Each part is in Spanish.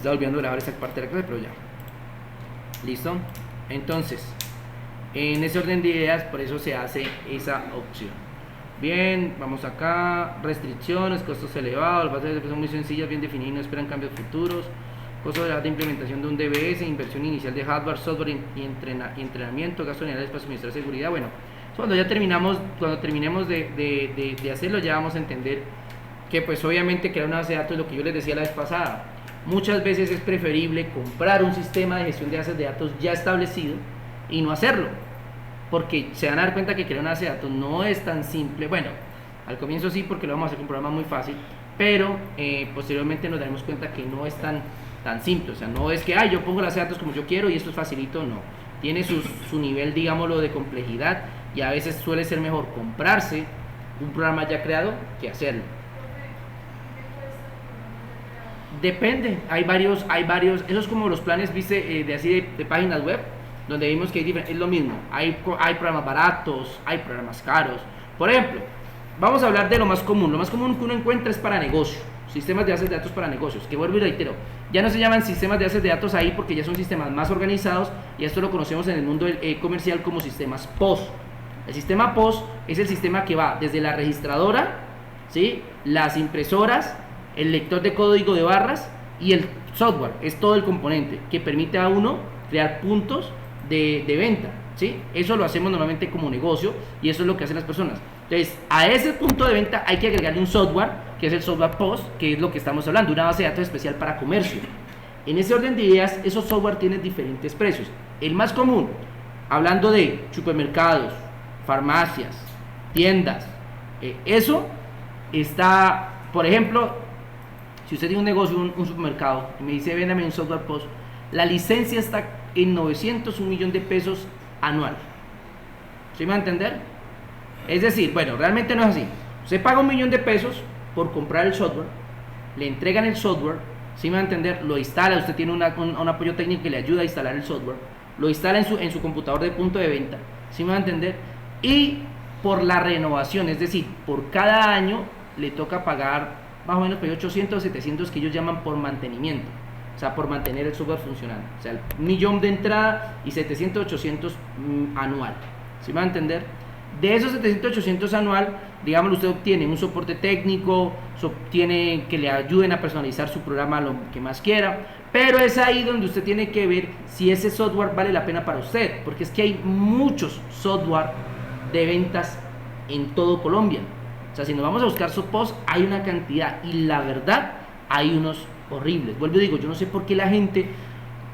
Está olvidando grabar esa parte de la clase, pero ya. ¿Listo? Entonces, en ese orden de ideas, por eso se hace esa opción. Bien, vamos acá. Restricciones, costos elevados, las bases son muy sencillas, bien definidas, no esperan cambios futuros. Costo de la implementación de un DBS, inversión inicial de hardware, software y entrenamiento, gastos generales para suministrar seguridad. Bueno, cuando ya terminemos de hacerlo, ya vamos a entender que pues obviamente crear una base de datos es lo que yo les decía la vez pasada. Muchas veces es preferible comprar un sistema de gestión de bases de datos ya establecido y no hacerlo, porque se van a dar cuenta que crear una base de datos no es tan simple. Bueno, al comienzo sí, porque lo vamos a hacer con un programa muy fácil, pero posteriormente nos daremos cuenta que no es tan simple. O sea, no es que yo pongo la base de datos como yo quiero y esto es facilito, no. Tiene su nivel, digámoslo, de complejidad, y a veces suele ser mejor comprarse un programa ya creado que hacerlo. Depende, hay varios, eso es como los planes, viste, de páginas web, donde vimos que es lo mismo, hay programas baratos, hay programas caros. Por ejemplo, vamos a hablar de lo más común que uno encuentra es para negocios, sistemas de bases de datos para negocios, que vuelvo y reitero, ya no se llaman sistemas de bases de datos ahí porque ya son sistemas más organizados, y esto lo conocemos en el mundo comercial como sistemas POS. El sistema POS es el sistema que va desde la registradora, ¿sí?, las impresoras, el lector de código de barras y el software. Es todo el componente que permite a uno crear puntos de venta, ¿sí? Eso lo hacemos normalmente como negocio y eso es lo que hacen las personas. Entonces, a ese punto de venta hay que agregarle un software, que es el software POS, que es lo que estamos hablando, una base de datos especial para comercio. En ese orden de ideas, esos software tienen diferentes precios. El más común, hablando de supermercados, farmacias, tiendas, eso está, por ejemplo, si usted tiene un negocio, un supermercado, y me dice, véndame un software POS, la licencia está en 900, 1.000.000 de pesos anual. ¿Sí me va a entender? Es decir, bueno, realmente no es así. Usted paga 1.000.000 de pesos por comprar el software, le entregan el software, ¿sí me va a entender? Lo instala, usted tiene un apoyo técnico que le ayuda a instalar el software, lo instala en su computador de punto de venta, ¿sí me va a entender? Y por la renovación, es decir, por cada año le toca pagar más o menos 800, 700 que ellos llaman por mantenimiento, o sea, por mantener el software funcionando. O sea, 1.000.000 de entrada y 700, 800 anual. ¿Sí me va a entender? De esos 700, 800 anual, digamos, usted obtiene un soporte técnico, obtiene que le ayuden a personalizar su programa lo que más quiera, pero es ahí donde usted tiene que ver si ese software vale la pena para usted, porque es que hay muchos software de ventas en todo Colombia. O sea, si nos vamos a buscar su post, hay una cantidad, y la verdad, hay unos horribles. Vuelvo y digo, yo no sé por qué la gente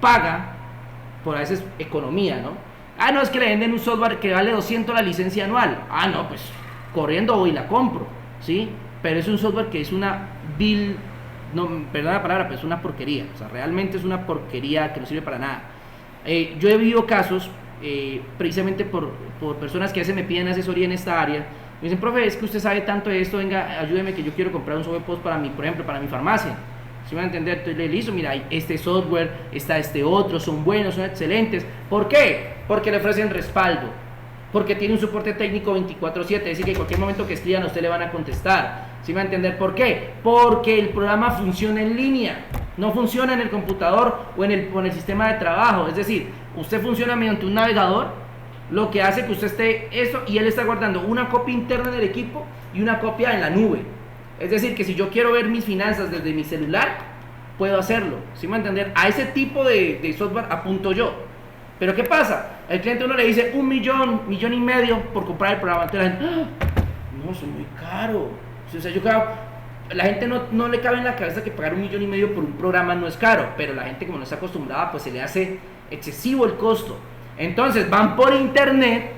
paga por a veces economía, ¿no? No, es que le venden un software que vale 200 la licencia anual. No, pues corriendo voy y la compro, ¿sí? Pero es un software que es una no, perdón la palabra, pero es una porquería. O sea, realmente es una porquería que no sirve para nada. Yo he vivido casos, precisamente por personas que a veces me piden asesoría en esta área. Me dicen, profe, es que usted sabe tanto de esto, venga, ayúdeme que yo quiero comprar un software POS para mi, por ejemplo, para mi farmacia. ¿Sí me van a entender? Entonces le hizo, mira, este software, está este otro, son buenos, son excelentes. ¿Por qué? Porque le ofrecen respaldo, porque tiene un soporte técnico 24/7, es decir, que en cualquier momento que escriban a usted le van a contestar. ¿Sí me va a entender por qué? Porque el programa funciona en línea, no funciona en el computador o en el sistema de trabajo. Es decir, usted funciona mediante un navegador, lo que hace que usted esté eso, y él está guardando una copia interna del equipo y una copia en la nube. Es decir, que si yo quiero ver mis finanzas desde mi celular, puedo hacerlo. ¿Sí me va a entender? A ese tipo de software apunto yo. Pero ¿qué pasa? El cliente uno le dice 1.000.000, 1.500.000 por comprar el programa. Entonces la gente, no, eso es muy caro. O sea, yo creo, la gente no le cabe en la cabeza que pagar 1.500.000 por un programa no es caro, pero la gente, como no está acostumbrada, pues se le hace excesivo el costo. Entonces van por internet,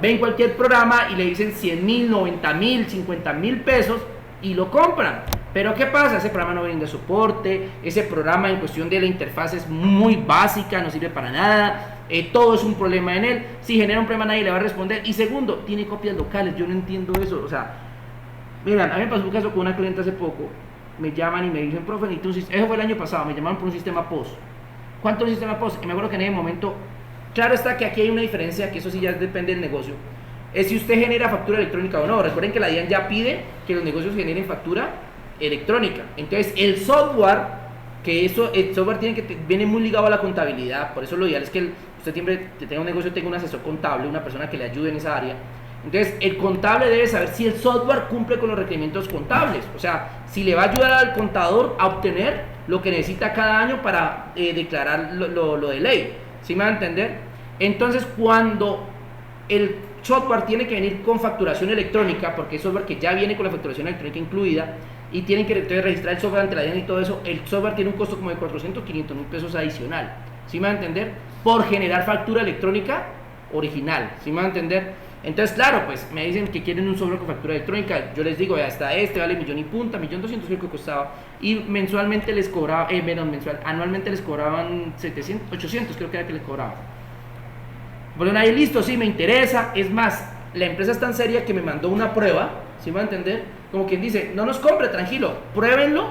ven cualquier programa y le dicen 100.000, 90.000, 50.000 pesos y lo compran. Pero ¿qué pasa? Ese programa no brinda soporte, ese programa en cuestión de la interfaz es muy básica, no sirve para nada, todo es un problema en él. Si genera un problema nadie le va a responder. Y segundo, tiene copias locales, yo no entiendo eso. O sea, miren, a mí me pasó un caso con una cliente hace poco, me llaman y me dicen, profe, necesito un sistema. Eso fue el año pasado, me llamaron por un sistema POS. ¿Cuánto es un sistema POS? Y me acuerdo que en ese momento, claro está que aquí hay una diferencia, que eso sí ya depende del negocio, es si usted genera factura electrónica o no. Recuerden que la DIAN ya pide que los negocios generen factura electrónica. Entonces el software que eso, el software viene muy ligado a la contabilidad, por eso lo ideal es que usted siempre que tenga un negocio tenga un asesor contable, una persona que le ayude en esa área. Entonces, el contable debe saber si el software cumple con los requerimientos contables, o sea, si le va a ayudar al contador a obtener lo que necesita cada año para declarar lo de ley, ¿sí me va a entender? Entonces, cuando el software tiene que venir con facturación electrónica, porque es software que ya viene con la facturación electrónica incluida, y tienen que registrar el software ante la DIAN y todo eso, el software tiene un costo como de 400, 500 mil pesos adicional, ¿sí me va a entender? Por generar factura electrónica original, ¿sí me va a entender? Entonces, claro, pues me dicen que quieren un software con factura electrónica, yo les digo, hasta este vale millón y punta, 1.200.000 creo que costaba, y mensualmente les cobraba, anualmente les cobraban 700, 800 creo que era que les cobraba. Bueno, ahí listo, sí, me interesa, es más, la empresa es tan seria que me mandó una prueba, ¿sí me va a entender? Como quien dice, no nos compre, tranquilo, pruébenlo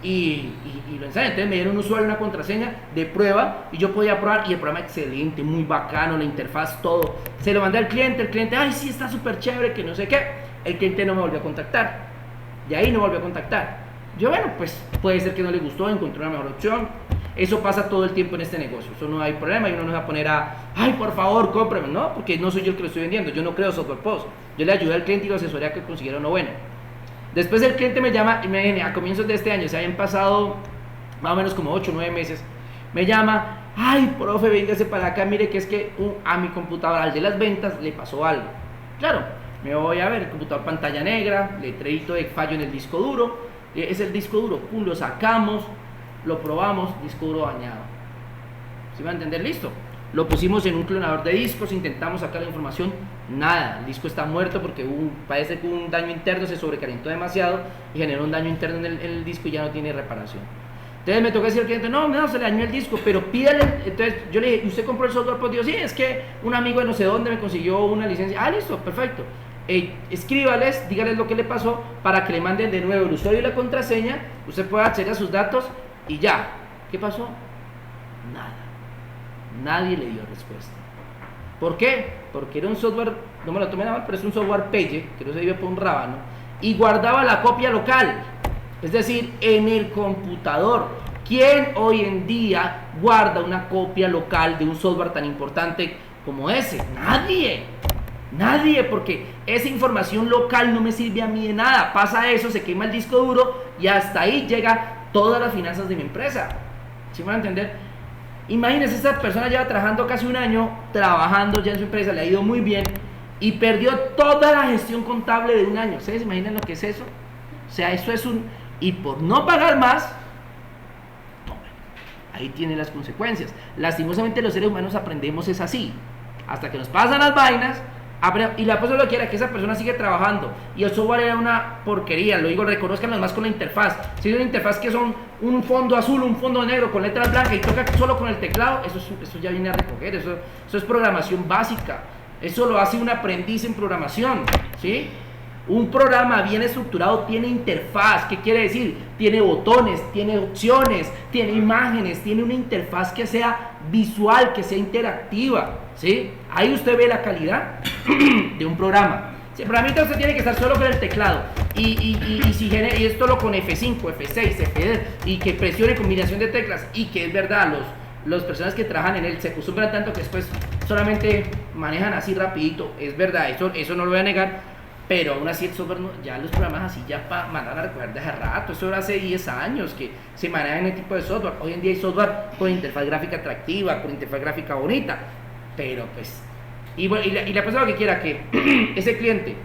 y lo ensayan. Entonces me dieron un usuario, una contraseña de prueba y yo podía probar y el programa excelente, muy bacano, la interfaz, todo. Se lo mandé al cliente, el cliente, ay sí, está súper chévere, que no sé qué. El cliente no me volvió a contactar, y ahí no volvió a contactar. Yo, bueno, pues puede ser que no le gustó, encontró una mejor opción. Eso pasa todo el tiempo en este negocio, eso no hay problema y uno no se va a poner ay, por favor, cómprame, no, porque no soy yo el que lo estoy vendiendo, yo no creo software post, yo le ayudé al cliente y lo asesoré a que consiguiera uno bueno. Después el cliente me llama y me dice, a comienzos de este año, se habían pasado más o menos como 8 o 9 meses, me llama, ay, profe, véngase para acá, mire que es que a mi computadora, al de las ventas, le pasó algo. Claro, me voy a ver, el computador pantalla negra, letrerito de fallo en el disco duro, es el disco duro, pum, lo sacamos, lo probamos, disco duro dañado. ¿Sí va a entender? Listo. Lo pusimos en un clonador de discos, intentamos sacar la información, nada, el disco está muerto porque parece que hubo un daño interno, se sobrecalentó demasiado y generó un daño interno en el disco y ya no tiene reparación. Entonces me tocó decir al cliente, no, se le dañó el disco, pero pídale. Entonces yo le dije, ¿usted compró el software? Pues digo, sí, es que un amigo de no sé dónde me consiguió una licencia. Listo, perfecto. Escríbales, dígales lo que le pasó para que le manden de nuevo el usuario y la contraseña, usted pueda acceder a sus datos y ya. ¿Qué pasó? Nada. Nadie le dio respuesta. ¿Por qué? Porque era un software, no me lo tomen a mal, pero es un software Pelle, que no se vive por un rábano, y guardaba la copia local, es decir, en el computador. ¿Quién hoy en día guarda una copia local de un software tan importante como ese? Nadie, porque esa información local no me sirve a mí de nada. Pasa eso, se quema el disco duro y hasta ahí llega todas las finanzas de mi empresa. ¿Sí me van a entender? Imagínense, esta persona lleva trabajando casi un año, trabajando ya en su empresa, le ha ido muy bien y perdió toda la gestión contable de un año. ¿Ustedes imaginan lo que es eso? O sea, eso es y por no pagar más, ahí tiene las consecuencias. Lastimosamente los seres humanos aprendemos es así, hasta que nos pasan las vainas. Y la cosa lo que era que esa persona sigue trabajando y el software era una porquería, lo digo, reconozcan más con la interfaz. Si es una interfaz que son un fondo azul, un fondo negro con letras blancas y toca solo con el teclado, eso ya viene a recoger, eso es programación básica, eso lo hace un aprendiz en programación, ¿sí? Un programa bien estructurado tiene interfaz. ¿Qué quiere decir? Tiene botones, tiene opciones, tiene imágenes, tiene una interfaz que sea visual, que sea interactiva, ¿sí? Ahí usted ve la calidad de un programa. Si el programita usted tiene que estar solo con el teclado y esto lo con F5, F6, F10 y que presione combinación de teclas y que es verdad, las personas que trabajan en él se acostumbran tanto que después solamente manejan así rapidito, es verdad, eso no lo voy a negar. Pero aún así el software, ya los programas así ya mandan a recoger de hace rato. Eso era hace 10 años que se manejan este tipo de software. Hoy en día hay software con interfaz gráfica atractiva, con interfaz gráfica bonita. Pero pues, y la persona que quiera que ese cliente,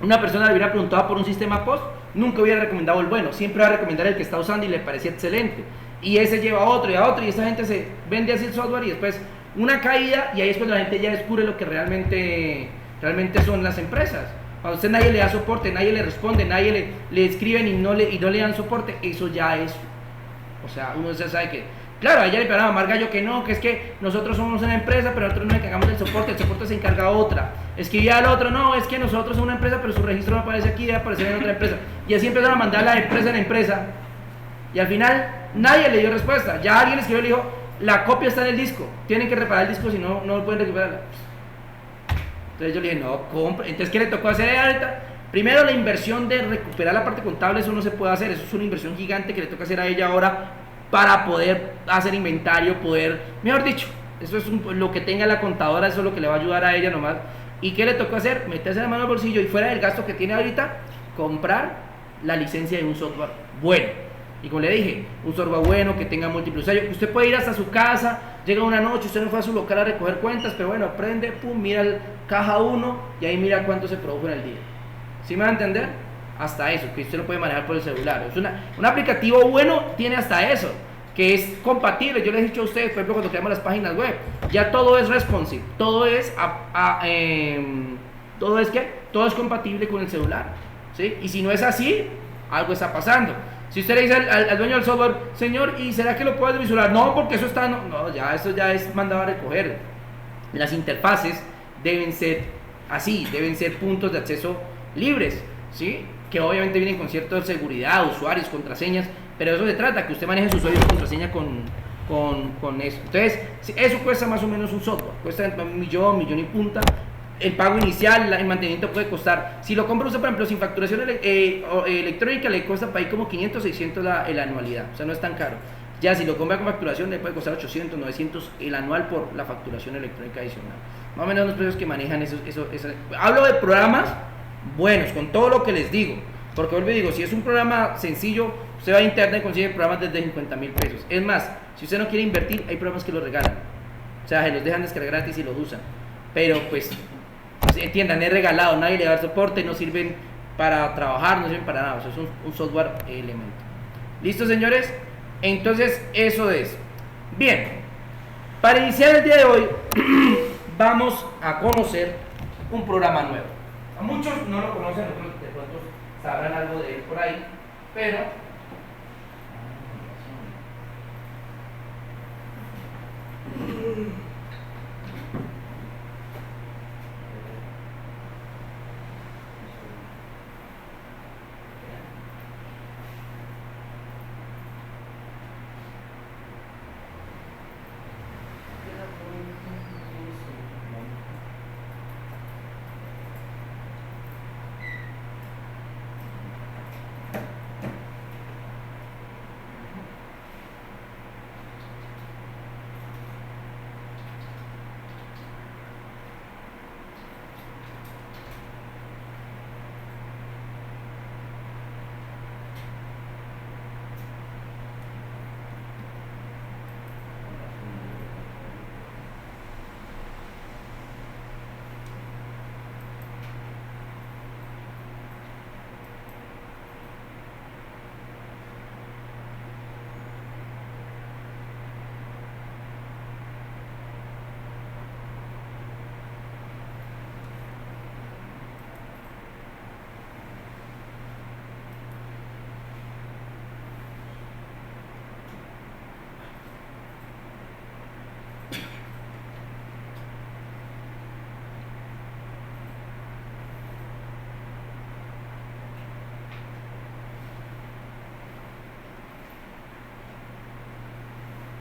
una persona le hubiera preguntado por un sistema POS, nunca hubiera recomendado el bueno. Siempre va a recomendar el que está usando y le parecía excelente. Y ese lleva a otro y a otro y esa gente se vende así el software y después una caída y ahí es cuando la gente ya descubre lo que realmente son las empresas. A usted nadie le da soporte, nadie le responde, nadie le escriben y no le dan soporte, eso ya es, o sea, uno ya sabe que, claro, a ella le pegaron a Margallo que no, que es que nosotros somos una empresa, pero nosotros no nos encargamos del soporte, el soporte se encarga otra. Escribía al otro, no, es que nosotros somos una empresa, pero su registro no aparece aquí, debe aparecer en otra empresa. Y así empezaron a mandar la empresa en empresa, y al final nadie le dio respuesta. Ya alguien le escribió y le dijo, la copia está en el disco, tienen que reparar el disco, si no, no lo pueden recuperar. Entonces yo le dije, no, compre. Entonces, ¿qué le tocó hacer ahorita? Primero, la inversión de recuperar la parte contable, eso no se puede hacer, eso es una inversión gigante que le toca hacer a ella ahora para poder hacer inventario, mejor dicho, eso es lo que tenga la contadora, eso es lo que le va a ayudar a ella nomás. ¿Y qué le tocó hacer? Meterse la mano al bolsillo y fuera del gasto que tiene ahorita, comprar la licencia de un software bueno. Y como le dije, un software bueno que tenga múltiples usuarios. Usted puede ir hasta su casa, llega una noche, usted no fue a su local a recoger cuentas, pero bueno, prende, pum, mira el caja 1 y ahí mira cuánto se produjo en el día. ¿Sí me va a entender? Hasta eso, que usted lo puede manejar por el celular. Es un aplicativo bueno, tiene hasta eso, que es compatible. Yo les he dicho a ustedes, por ejemplo, cuando creamos las páginas web, ya todo es responsive, todo es todo es compatible con el celular, ¿sí? Y si no es así, algo está pasando. Si usted le dice al dueño del software, señor, ¿y será que lo puedes visualizar? No, porque eso está, no, ya eso ya es mandado a recoger. Las interfaces deben ser así, deben ser puntos de acceso libres, ¿sí? Que obviamente vienen con cierta seguridad, usuarios, contraseñas, pero eso se trata, que usted maneje su usuario y contraseña con eso. Entonces, eso cuesta más o menos un software, cuesta un millón y punta. El pago inicial, el mantenimiento puede costar, si lo compra usted, por ejemplo, sin facturación electrónica, le cuesta para ahí como 500, 600 la anualidad, o sea, no es tan caro. Ya si lo compra con facturación, le puede costar 800, 900 el anual por la facturación electrónica adicional. Más o menos los precios que manejan eso. Hablo de programas buenos, con todo lo que les digo, porque vuelvo y digo, si es un programa sencillo, usted va a internet y consigue programas desde 50,000 pesos. Es más, si usted no quiere invertir, hay programas que los regalan, o sea, se los dejan descargar gratis y los usan, pero pues entiendan, es regalado, nadie le da soporte, no sirven para trabajar, no sirven para nada, o sea, es un software elemento. ¿Listo, señores? Entonces, eso es. Bien, para iniciar el día de hoy, vamos a conocer un programa nuevo. A muchos no lo conocen, otros de pronto sabrán algo de él por ahí, pero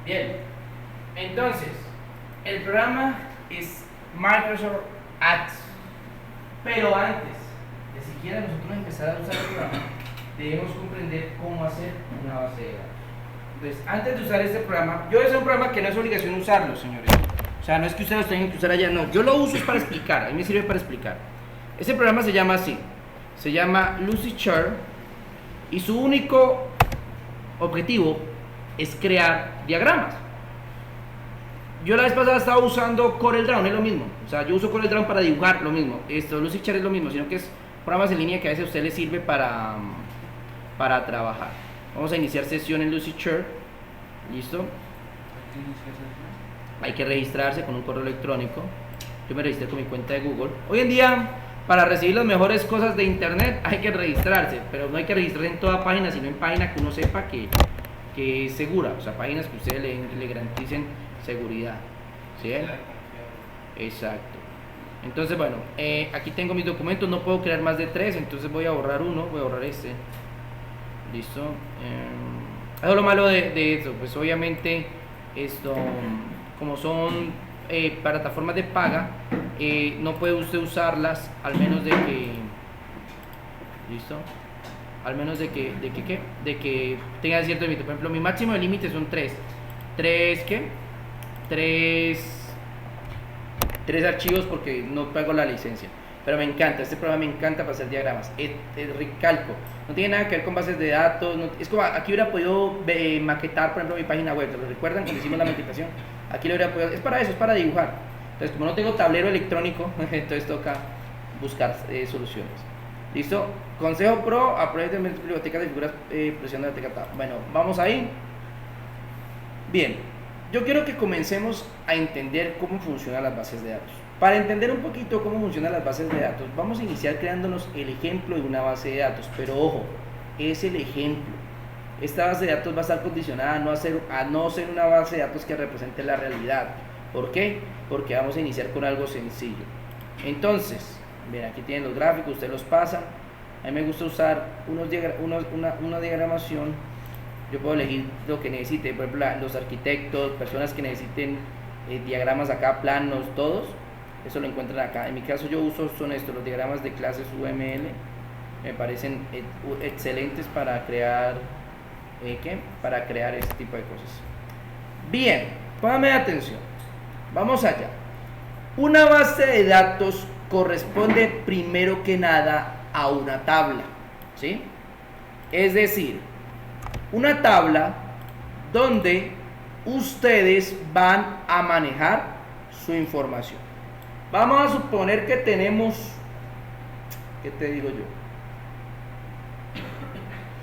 bien, entonces, el programa es Microsoft Ads, pero antes de siquiera nosotros empezar a usar el programa, debemos comprender cómo hacer una base de datos. Entonces, antes de usar este programa, yo voy a hacer un programa que no es obligación usarlo, señores. O sea, no es que ustedes lo tengan que usar allá, no. Yo lo uso es para explicar, a mí me sirve para explicar. Este programa se llama así, se llama Lucidchart, y su único objetivo es crear diagramas. Yo la vez pasada estaba usando CorelDRAW, es lo mismo. O sea, yo uso CorelDRAW para dibujar, lo mismo. Lucidchart es lo mismo, sino que es programas en línea que a veces a usted le sirve para trabajar. Vamos a iniciar sesión en Lucidchart. ¿Listo? Hay que registrarse con un correo electrónico. Yo me registré con mi cuenta de Google. Hoy en día, para recibir las mejores cosas de internet, hay que registrarse. Pero no hay que registrarse en toda página, sino en página que uno sepa que es segura. O sea, páginas que ustedes le garanticen seguridad. ¿Sí? Exacto. Entonces, bueno, aquí tengo mis documentos. No puedo crear más de 3, entonces voy a borrar uno. Voy a borrar este. Listo. Eso es lo malo de esto. Pues obviamente, esto, como son plataformas de paga, no puede usted usarlas al menos de que... ¿Listo? al menos de que tenga cierto límite. Por ejemplo, mi máximo de límite son 3. 3, ¿qué? 3 archivos porque no pago la licencia. Pero me encanta, este programa me encanta para hacer diagramas. Recalco, no tiene nada que ver con bases de datos. No, es como aquí hubiera podido maquetar, por ejemplo, mi página web. ¿Lo recuerdan cuando hicimos la maquetación? Aquí lo hubiera podido. Es para eso, es para dibujar. Entonces, como no tengo tablero electrónico, entonces toca buscar soluciones. ¿Listo? Consejo pro, aprovechen bibliotecas de figuras, presión de la tecla tab. Bueno, vamos ahí. Bien, yo quiero que comencemos a entender cómo funcionan las bases de datos. Para entender un poquito cómo funcionan las bases de datos, vamos a iniciar creándonos el ejemplo de una base de datos. Pero ojo, es el ejemplo. Esta base de datos va a estar condicionada a no ser una base de datos que represente la realidad. ¿Por qué? Porque vamos a iniciar con algo sencillo. Entonces, bien, aquí tienen los gráficos, ustedes los pasan. A mí me gusta usar una diagramación. Yo puedo elegir lo que necesite, por ejemplo, los arquitectos, personas que necesiten diagramas acá, planos, todos. Eso lo encuentran acá. En mi caso yo uso son estos, los diagramas de clases UML. Me parecen excelentes para crear para crear este tipo de cosas. Bien, póngame atención. Vamos allá. Una base de datos corresponde primero que nada a una tabla, ¿sí? Es decir, una tabla donde ustedes van a manejar su información. Vamos a suponer que tenemos, ¿qué te digo yo?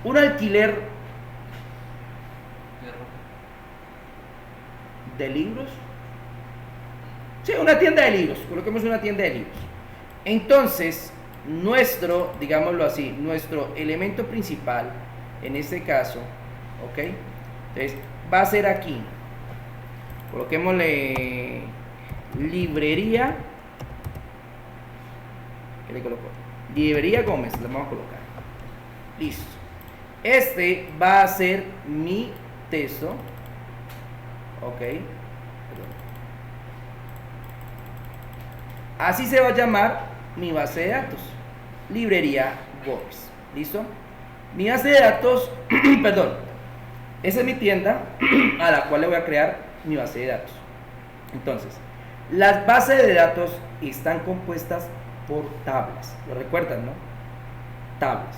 Un alquiler de libros. Sí, una tienda de libros. Coloquemos una tienda de libros. Entonces, digámoslo así, nuestro elemento principal, en este caso, ¿ok? Entonces, va a ser aquí. Coloquémosle librería. ¿Qué le coloco? Librería Gómez, le vamos a colocar. Listo. Este va a ser mi texto. Ok. Así se va a llamar mi base de datos. Librería Gómez. ¿Listo? Mi base de datos, perdón. Esa es mi tienda a la cual le voy a crear mi base de datos. Entonces, las bases de datos están compuestas por tablas. ¿Lo recuerdan, no? Tablas.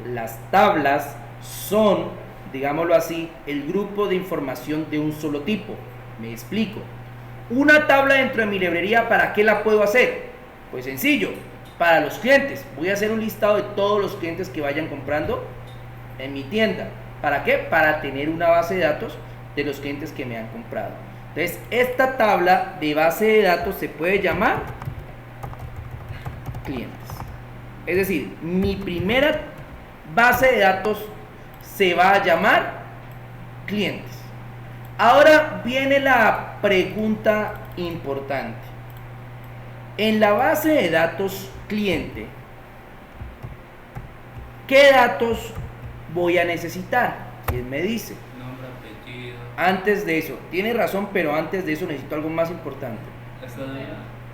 Las tablas son, digámoslo así, el grupo de información de un solo tipo. Me explico. Una tabla dentro de mi librería, ¿para qué la puedo hacer? Pues sencillo, para los clientes. Voy a hacer un listado de todos los clientes que vayan comprando en mi tienda. ¿Para qué? Para tener una base de datos de los clientes que me han comprado. Entonces, esta tabla de base de datos se puede llamar clientes. Es decir, mi primera base de datos se va a llamar clientes. Ahora viene la pregunta importante. En la base de datos cliente, ¿qué datos voy a necesitar? ¿Quién me dice? Nombre, apellido. Antes de eso, tiene razón, pero antes de eso necesito algo más importante. Estado de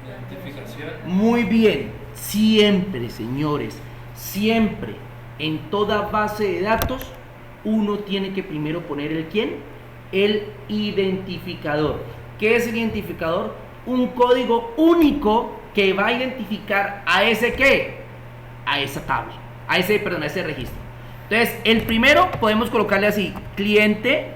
identificación. Muy bien, siempre, señores, siempre, en toda base de datos, uno tiene que primero poner el quién, el identificador. ¿Qué es el identificador? Un código único que va a identificar a ese qué, a esa tabla, a ese registro. Entonces, el primero podemos colocarle así, cliente.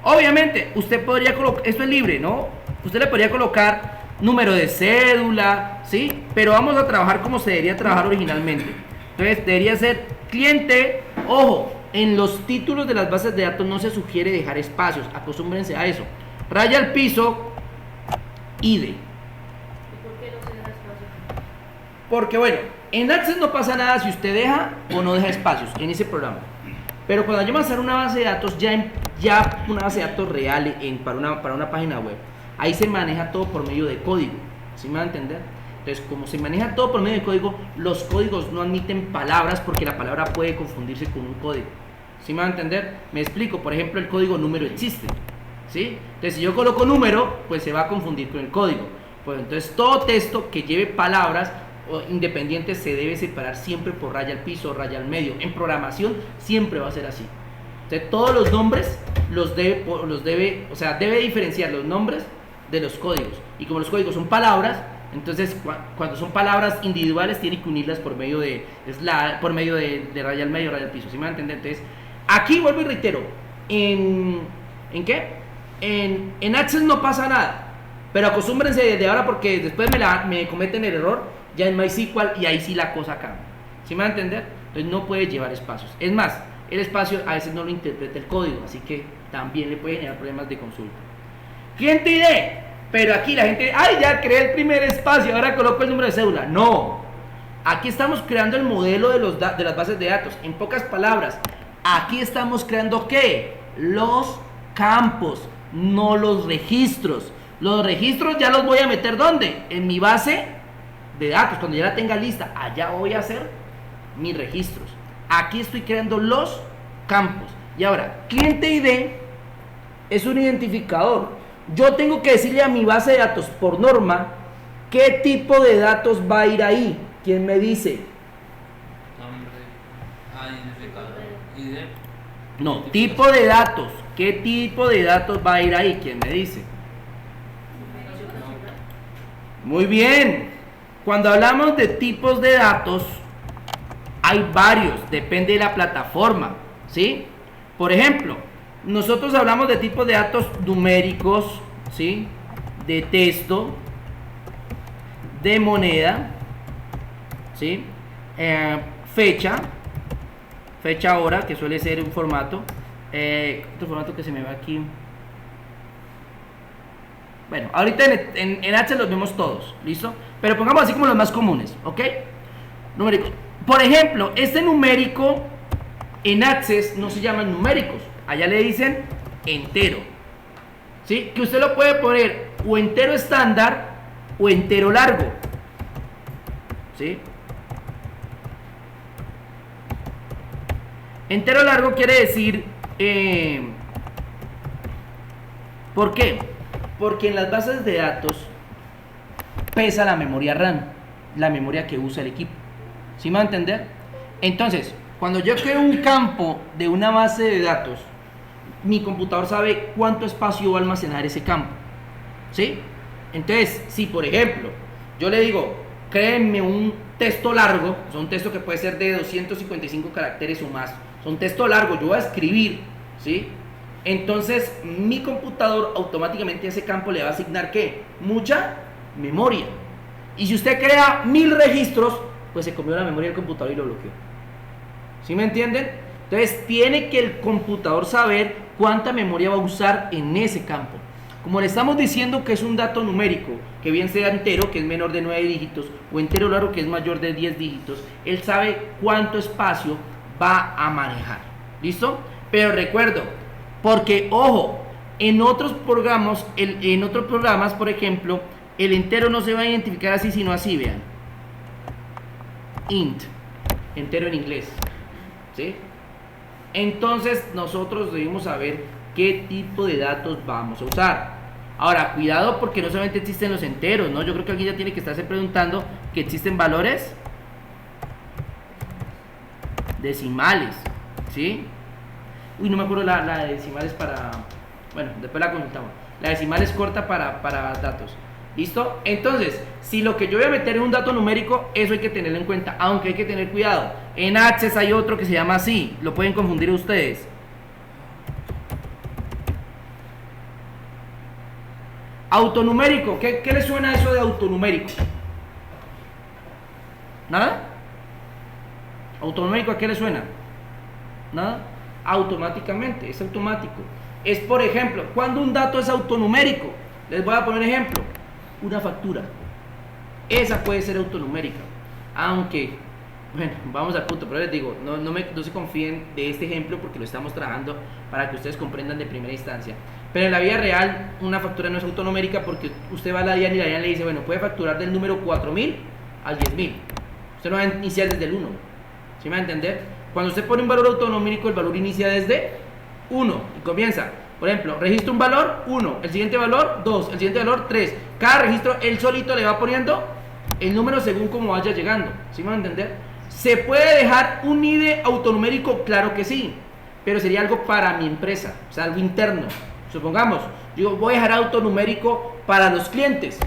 Obviamente, usted podría colocar, esto es libre, ¿no? Usted le podría colocar número de cédula, ¿sí? Pero vamos a trabajar como se debería trabajar originalmente. Entonces, debería ser cliente. Ojo, en los títulos de las bases de datos no se sugiere dejar espacios, acostúmbrense a eso. Raya al piso, ID. ¿Y por qué no se deja espacio? Porque bueno, en Access no pasa nada si usted deja o no deja espacios en ese programa. Pero cuando yo voy a hacer una base de datos, ya una base de datos real para una página web, ahí se maneja todo por medio de código. ¿Sí me va a entender? Entonces, como se maneja todo por medio de código, los códigos no admiten palabras porque la palabra puede confundirse con un código. ¿Sí me va a entender? Me explico. Por ejemplo, el código número existe, ¿sí? Entonces, si yo coloco número, pues se va a confundir con el código. Pues entonces, todo texto que lleve palabras o independiente se debe separar siempre por raya al piso, raya al medio. En programación siempre va a ser así. Entonces, todos los nombres debe diferenciar los nombres de los códigos. Y como los códigos son palabras, entonces cuando son palabras individuales tiene que unirlas por medio de raya al medio, raya al piso. ¿Sí me van a entender? Entonces, aquí vuelvo y reitero, ¿en qué? En Access no pasa nada, pero acostúmbrense desde ahora porque después me cometen el error ya en MySQL y ahí sí la cosa cambia. ¿Sí me van a entender? Entonces no puede llevar espacios. Es más, el espacio a veces no lo interpreta el código, así que también le puede generar problemas de consulta. Cliente ID, pero aquí la gente, ya creé el primer espacio, ahora coloco el número de cédula. No, aquí estamos creando el modelo de las bases de datos. En pocas palabras, aquí estamos creando ¿qué? Los campos, no los registros. Los registros ya los voy a meter ¿dónde? En mi base de datos, cuando ya la tenga lista, allá voy a hacer mis registros. Aquí estoy creando los campos. Y ahora, cliente ID es un identificador. Yo tengo que decirle a mi base de datos por norma qué tipo de datos va a ir ahí. ¿Quién me dice? Nombre, identificador, ID. No, tipo de datos. ¿Qué tipo de datos va a ir ahí? ¿Quién me dice? Muy bien. Cuando hablamos de tipos de datos, hay varios, depende de la plataforma, ¿sí? Por ejemplo, nosotros hablamos de tipos de datos numéricos, ¿sí? De texto, de moneda, ¿sí? Fecha hora, que suele ser un formato. Otro formato que se me va aquí. Bueno, ahorita en H los vemos todos, ¿listo? Pero pongamos así como los más comunes, ¿ok? Numéricos. Por ejemplo, este numérico en Access no se llaman numéricos, allá le dicen entero, ¿sí? Que usted lo puede poner o entero estándar o entero largo, ¿sí? Entero largo quiere decir, ¿por qué? Porque en las bases de datos pesa la memoria RAM, la memoria que usa el equipo. ¿Sí me va a entender? Entonces, cuando yo creo un campo de una base de datos, mi computador sabe cuánto espacio va a almacenar ese campo. ¿Sí? Entonces, si por ejemplo, yo le digo, créenme un texto largo, o sea, un texto que puede ser de 255 caracteres o más, es un texto largo, yo voy a escribir, ¿sí? Entonces, mi computador automáticamente a ese campo le va a asignar, ¿qué? Mucha memoria. Y si usted crea 1000 registros, pues se comió la memoria del computador y lo bloqueó. ¿Sí me entienden? Entonces tiene que el computador saber cuánta memoria va a usar en ese campo. Como le estamos diciendo que es un dato numérico, que bien sea entero, que es menor de 9 dígitos, o entero largo, que es mayor de 10 dígitos, él sabe cuánto espacio va a manejar. ¿Listo? Pero recuerdo, porque ojo, en otros programas, por ejemplo, el entero no se va a identificar así, sino así, vean. Int, entero en inglés, ¿sí? Entonces nosotros debemos saber qué tipo de datos vamos a usar. Ahora, cuidado porque no solamente existen los enteros, ¿no? Yo creo que alguien ya tiene que estarse preguntando que existen valores decimales, ¿sí? Uy, no me acuerdo la de decimales para... Bueno, después la consultamos. La decimal es corta para datos. ¿Listo? Entonces, si lo que yo voy a meter es un dato numérico, eso hay que tenerlo en cuenta, aunque hay que tener cuidado. En Access hay otro que se llama así, lo pueden confundir ustedes. Autonumérico, ¿qué les suena eso de autonumérico? ¿Nada? ¿Autonumérico a qué le suena? ¿Nada? Automáticamente, es automático. Es, por ejemplo, cuando un dato es autonumérico, les voy a poner ejemplo. Una factura, esa puede ser autonumérica, aunque, bueno, vamos al punto, pero les digo, no se confíen de este ejemplo porque lo estamos trabajando para que ustedes comprendan de primera instancia. Pero en la vida real, una factura no es autonumérica porque usted va a la DIAN y la DIAN le dice, bueno, puede facturar del número 4000 al 10000. Usted no va a iniciar desde el 1, ¿sí me va a entender? Cuando usted pone un valor autonumérico, el valor inicia desde 1 y comienza. Por ejemplo, registro un valor 1, el siguiente valor 2, el siguiente valor 3. Cada registro él solito le va poniendo el número según como vaya llegando, ¿sí me van a entender? ¿Se puede dejar un IDE autonumérico? Claro que sí, pero sería algo para mi empresa, o sea, algo interno. Supongamos, yo voy a dejar autonumérico para los clientes,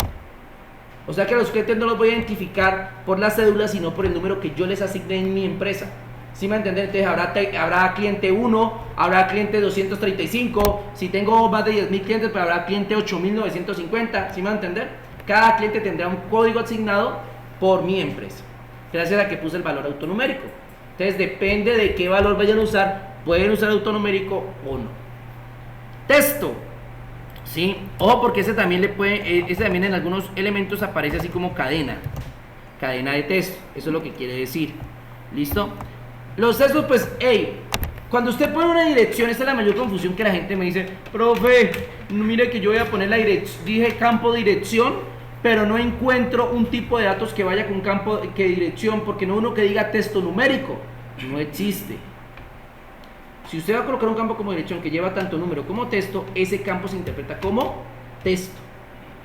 o sea que a los clientes no los voy a identificar por la cédula, sino por el número que yo les asigne en mi empresa. ¿Sí me entienden? Entonces habrá cliente 1, habrá cliente 235, si tengo más de 10.000 clientes, pues habrá cliente 8.950, ¿sí me van a entender? Cada cliente tendrá un código asignado por mi empresa, gracias a que puse el valor autonumérico. Entonces depende de qué valor vayan a usar, pueden usar autonumérico o no. Texto, ¿sí? Ojo porque ese también en algunos elementos aparece así como cadena de texto, eso es lo que quiere decir. ¿Listo? Los textos, pues, cuando usted pone una dirección, esta es la mayor confusión que la gente me dice, profe, mire que yo voy a poner la dirección, dije campo dirección, pero no encuentro un tipo de datos que vaya con campo que dirección, porque no uno que diga texto numérico, no existe. Si usted va a colocar un campo como dirección que lleva tanto número como texto, ese campo se interpreta como texto,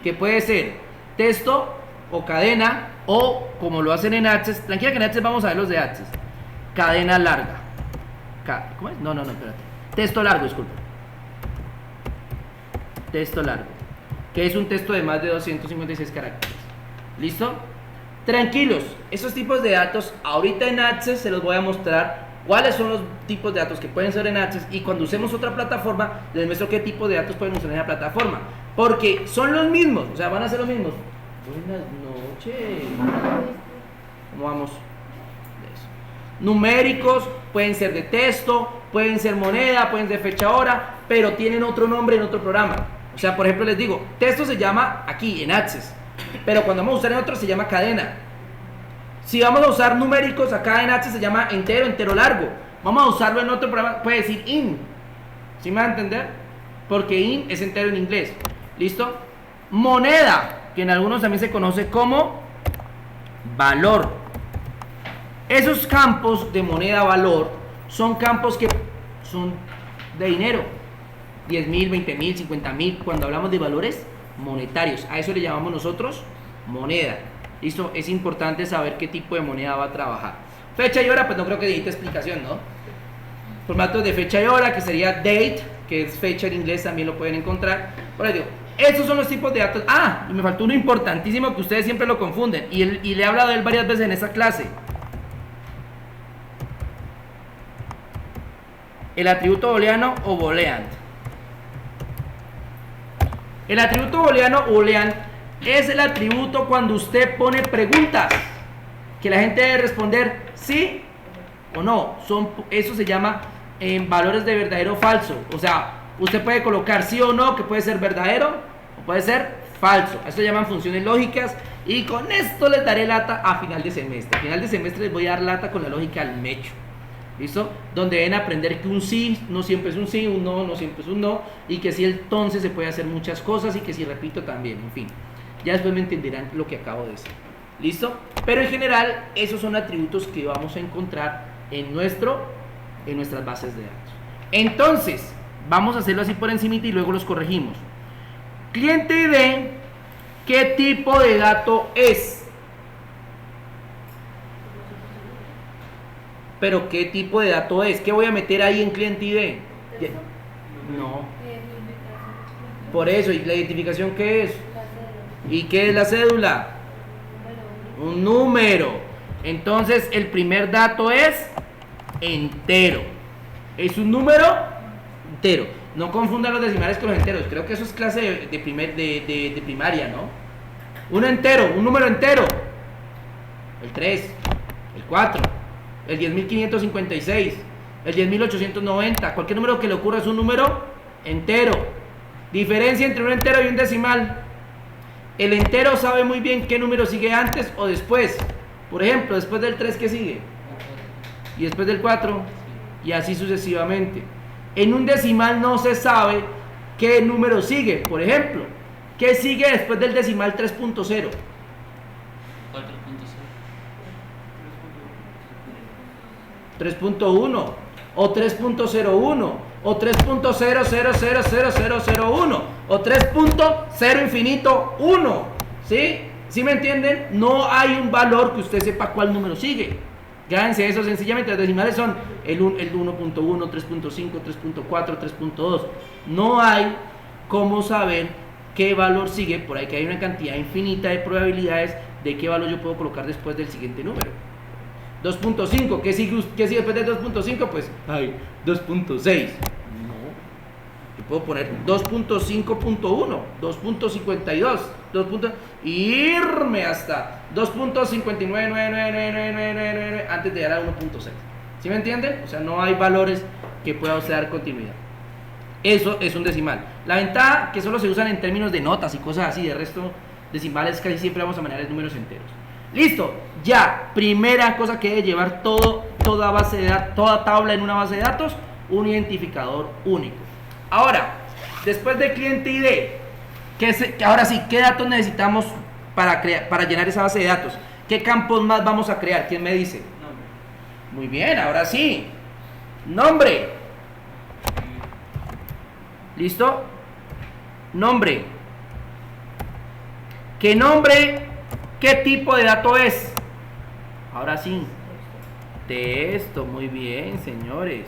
que puede ser texto o cadena, o como lo hacen en Access, tranquila que en Access vamos a ver los de Access, cadena larga. ¿Cómo es? No, espérate. Texto largo, disculpa. Texto largo, que es un texto de más de 256 caracteres. ¿Listo? Tranquilos, esos tipos de datos, ahorita en Access se los voy a mostrar cuáles son los tipos de datos que pueden ser en Access, y cuando usemos otra plataforma, les muestro qué tipo de datos pueden usar en la plataforma. Porque son los mismos, o sea, van a ser los mismos. Buenas noches. ¿Cómo vamos? Numéricos, pueden ser de texto, pueden ser moneda, pueden ser fecha hora, pero tienen otro nombre en otro programa. O sea, por ejemplo, les digo, texto se llama aquí en Access, pero cuando vamos a usar en otro se llama cadena. Si vamos a usar numéricos acá en Access se llama entero largo. Vamos a usarlo en otro programa, puede decir in. ¿Sí me van a entender? Porque in es entero en inglés. ¿Listo? Moneda, que en algunos también se conoce como valor. Esos campos de moneda valor son campos que son de dinero, 10.000, 20.000, 50.000, cuando hablamos de valores monetarios, a eso le llamamos nosotros moneda. ¿Listo? Es importante saber qué tipo de moneda va a trabajar. Fecha y hora, pues no creo que necesite explicación, ¿no? Formatos de fecha y hora, que sería date, que es fecha en inglés, también lo pueden encontrar. Por ahí digo, estos son los tipos de datos. Y me faltó uno importantísimo que ustedes siempre lo confunden, y le he hablado de él varias veces en esta clase. El atributo booleano o boolean. El atributo booleano o boolean es el atributo cuando usted pone preguntas que la gente debe responder sí o no. Eso se llama valores de verdadero o falso. O sea, usted puede colocar sí o no, que puede ser verdadero o puede ser falso. Esto se llaman funciones lógicas, y con esto les daré lata a final de semestre. A final de semestre les voy a dar lata con la lógica al mecho. ¿Listo? Donde deben aprender que un sí no siempre es un sí, un no no siempre es un no, y que si entonces se puede hacer muchas cosas, y que si repito también, en fin. Ya después me entenderán lo que acabo de decir. ¿Listo? Pero en general, esos son atributos que vamos a encontrar en nuestras bases de datos. Entonces, vamos a hacerlo así por encimita y luego los corregimos. Cliente ID, ¿qué tipo de dato es? Pero ¿qué tipo de dato es? ¿Qué voy a meter ahí en cliente ID? No. Por eso, ¿y la identificación qué es? ¿Y qué es la cédula? Un número. Entonces, el primer dato es entero. Es un número entero. No confundan los decimales con los enteros. Creo que eso es clase de primaria, ¿no? Un número entero. El 3, el 4, el 10.556, el 10.890. Cualquier número que le ocurra es un número entero. Diferencia entre un entero y un decimal. El entero sabe muy bien qué número sigue antes o después. Por ejemplo, después del 3, ¿qué sigue? Y después del 4, y así sucesivamente. En un decimal no se sabe qué número sigue. Por ejemplo, ¿qué sigue después del decimal 3.0? 4.0. ¿3.1 o 3.01 o 3.0000001 o 3.0 infinito 1? ¿Sí? ¿Sí me entienden? No hay un valor que usted sepa cuál número sigue. Grábense eso sencillamente. Las decimales son el 1.1, 3.5, 3.4, 3.2. No hay cómo saber qué valor sigue, por ahí que hay una cantidad infinita de probabilidades de qué valor yo puedo colocar después del siguiente número. 2.5, ¿qué sigue después de 2.5? Pues hay 2.6. Yo puedo poner 2.5.1, 2.52, 2. Irme hasta 2.59999999 antes de llegar a 1.6. ¿Sí me entienden? O sea, no hay valores que pueda usted dar continuidad. Eso es un decimal. La ventaja que solo se usan en términos de notas y cosas así, de resto decimales casi siempre vamos a manejar números enteros. Listo, ya, primera cosa que debe llevar toda base de datos, toda tabla en una base de datos, un identificador único. Ahora, después del cliente ID, ahora sí, ¿qué datos necesitamos para llenar esa base de datos? ¿Qué campos más vamos a crear? ¿Quién me dice? Nombre. Muy bien, ahora sí. Nombre. ¿Listo? Nombre. ¿Qué nombre? ¿Qué tipo de dato es? Ahora sí. Texto, muy bien, señores.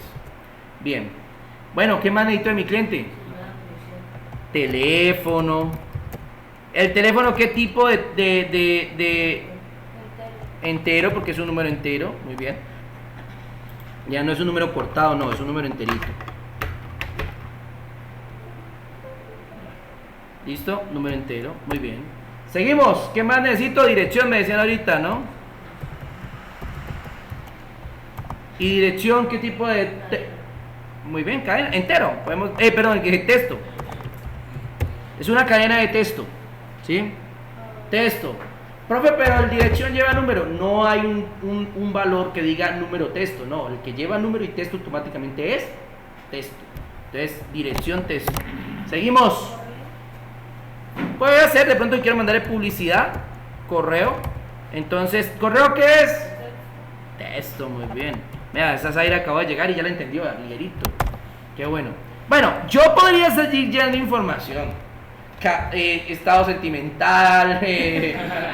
Bien. Bueno, ¿qué más necesito de mi cliente? Teléfono. ¿El teléfono qué tipo de entero? Porque es un número entero. Muy bien. Ya no es un número cortado, no, es un número enterito. ¿Listo? Número entero. Muy bien. Seguimos. ¿Qué más necesito? Dirección, me decían ahorita, ¿no? ¿Y dirección qué tipo de...? Muy bien, cadena. Entero. Podemos... perdón, texto. Es una cadena de texto. ¿Sí? Texto. Profe, pero la dirección lleva número. No hay un valor que diga número texto. No, el que lleva número y texto automáticamente es texto. Entonces, dirección texto. Seguimos. Puede ser, de pronto quiero mandarle publicidad. Correo. Entonces, ¿correo qué es? Texto, muy bien. Mira, esa Zaira acabó de llegar y ya la entendió, ligerito. Qué bueno. Bueno, yo podría seguir llenando información. Estado sentimental.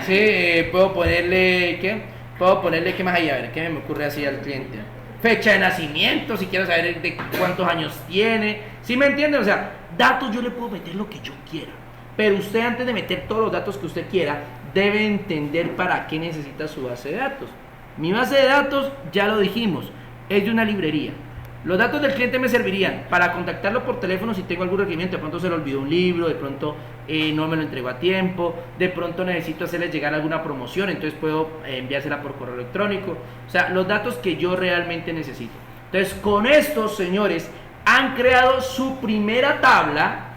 Sí, puedo ponerle, ¿qué? Puedo ponerle, ¿qué más hay? A ver, ¿qué me ocurre así al cliente? Fecha de nacimiento, si quiero saber de cuántos años tiene. ¿Sí me entienden? O sea, datos yo le puedo meter lo que yo quiera. Pero usted, antes de meter todos los datos que usted quiera, debe entender para qué necesita su base de datos. Mi base de datos, ya lo dijimos, es de una librería. Los datos del cliente me servirían para contactarlo por teléfono si tengo algún requerimiento. De pronto se le olvidó un libro, de pronto no me lo entregó a tiempo, de pronto necesito hacerle llegar alguna promoción, entonces puedo enviársela por correo electrónico. O sea, los datos que yo realmente necesito. Entonces, con estos, señores, han creado su primera tabla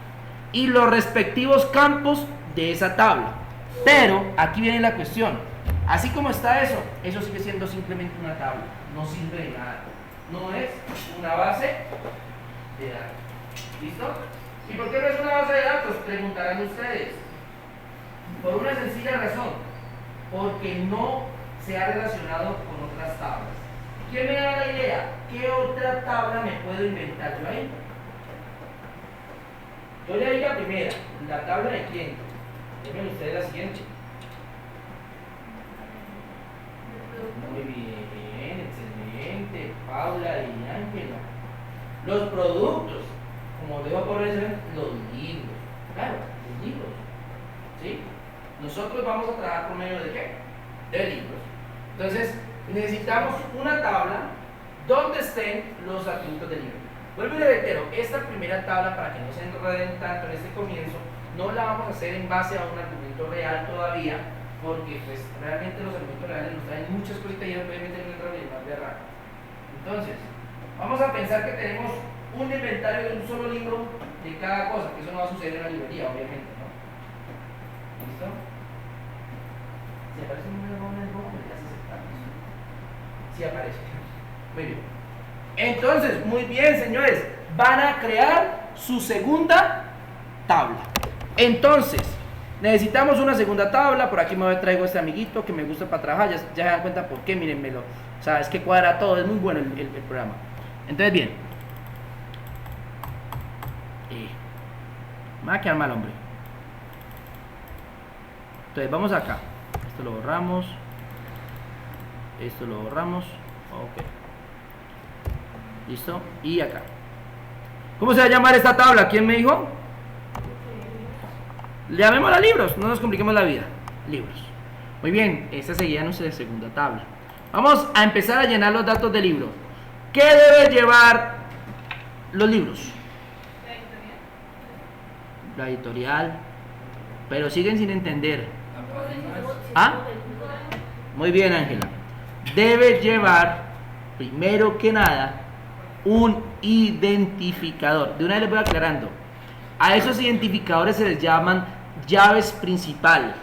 y los respectivos campos de esa tabla. Pero aquí viene la cuestión. Así como está eso, eso sigue siendo simplemente una tabla, no sirve de nada, no es una base de datos. ¿Listo? ¿Y por qué no es una base de datos? Preguntarán ustedes. Por una sencilla razón, porque no se ha relacionado con otras tablas. ¿Quién me da la idea? ¿Qué otra tabla me puedo inventar yo ahí? Yo le di la primera, la tabla de cliente. Déjenme ustedes la siguiente. Muy bien, excelente, Paula y Ángela. Los productos, como debo poner, los libros. Claro, los libros. ¿Sí? Nosotros vamos a trabajar por medio de qué? De libros. Entonces, necesitamos una tabla donde estén los atributos del libro. Vuelvo y le reitero, esta primera tabla, para que no se enreden tanto en este comienzo, no la vamos a hacer en base a un argumento real todavía, porque pues realmente los argumentos reales nos traen muchas cositas y obviamente no entra bien más de raro. Entonces, vamos a pensar que tenemos un inventario de un solo libro de cada cosa, que eso no va a suceder en la librería, obviamente, ¿no? ¿Listo? Si aparece un número en el me das aceptamos. Sí aparece. Muy bien. Entonces, muy bien, señores, van a crear su segunda tabla. Entonces, necesitamos una segunda tabla. Por aquí me traigo este amiguito que me gusta para trabajar. Ya se dan cuenta por qué, mírenmelo. O sea, es que cuadra todo, es muy bueno el programa. Entonces, bien. Me va a quedar mal, hombre. Entonces vamos acá. Esto lo borramos. Esto lo borramos. Ok. Listo. Y acá. ¿Cómo se va a llamar esta tabla? ¿Quién me dijo? Llamémosla libros. No nos compliquemos la vida. Libros. Muy bien. Esta sería nuestra segunda tabla. Vamos a empezar a llenar los datos del libro. ¿Qué debe llevar los libros? La editorial. Pero siguen sin entender. ¿Ah? Muy bien, Ángela. Debe llevar, primero que nada, un identificador. De una vez les voy aclarando. A esos identificadores se les llaman llaves principales.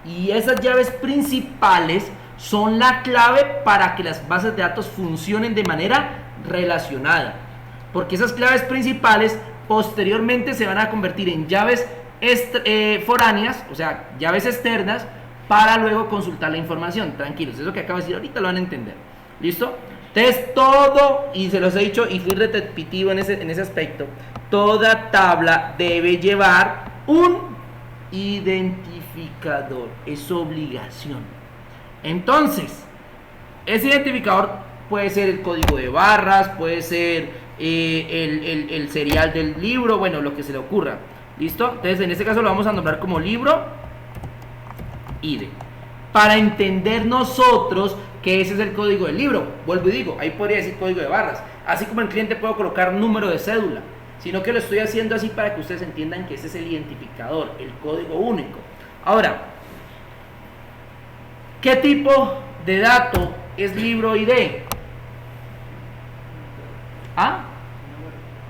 Y esas llaves principales son la clave para que las bases de datos funcionen de manera relacionada. Porque esas claves principales posteriormente se van a convertir en llaves foráneas, o sea, llaves externas, para luego consultar la información. Tranquilos, eso que acabo de decir ahorita lo van a entender. ¿Listo? Entonces todo, y se los he dicho y fui repetitivo en ese aspecto, toda tabla debe llevar un identificador. Es obligación. Entonces, ese identificador puede ser el código de barras, puede ser el serial del libro, bueno, lo que se le ocurra. ¿Listo? Entonces en este caso lo vamos a nombrar como libro ID. Para entender nosotros que ese es el código del libro. Vuelvo y digo, ahí podría decir código de barras. Así como el cliente puedo colocar número de cédula. Sino que lo estoy haciendo así para que ustedes entiendan que ese es el identificador, el código único. Ahora, ¿qué tipo de dato es libro ID? ¿Ah?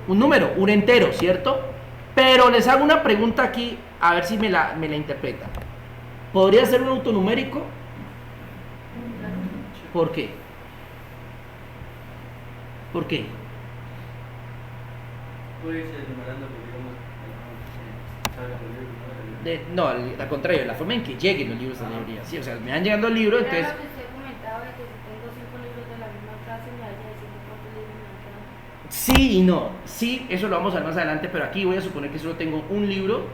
Un número, un entero, ¿cierto? Pero les hago una pregunta aquí, a ver si me la interpretan. ¿Podría ser un autonumérico? ¿Por qué? ¿Por qué? Puede ser numerando, digamos, No, al contrario, la forma en que lleguen los libros a la librería. Sí, o sea, me van llegando el libro, entonces... Claro que usted comentaba de que si tengo 5 libros de la misma clase me vaya diciendo cuántos libros me quedan. Sí y no. Sí, eso lo vamos a ver más adelante, pero aquí voy a suponer que solo tengo un libro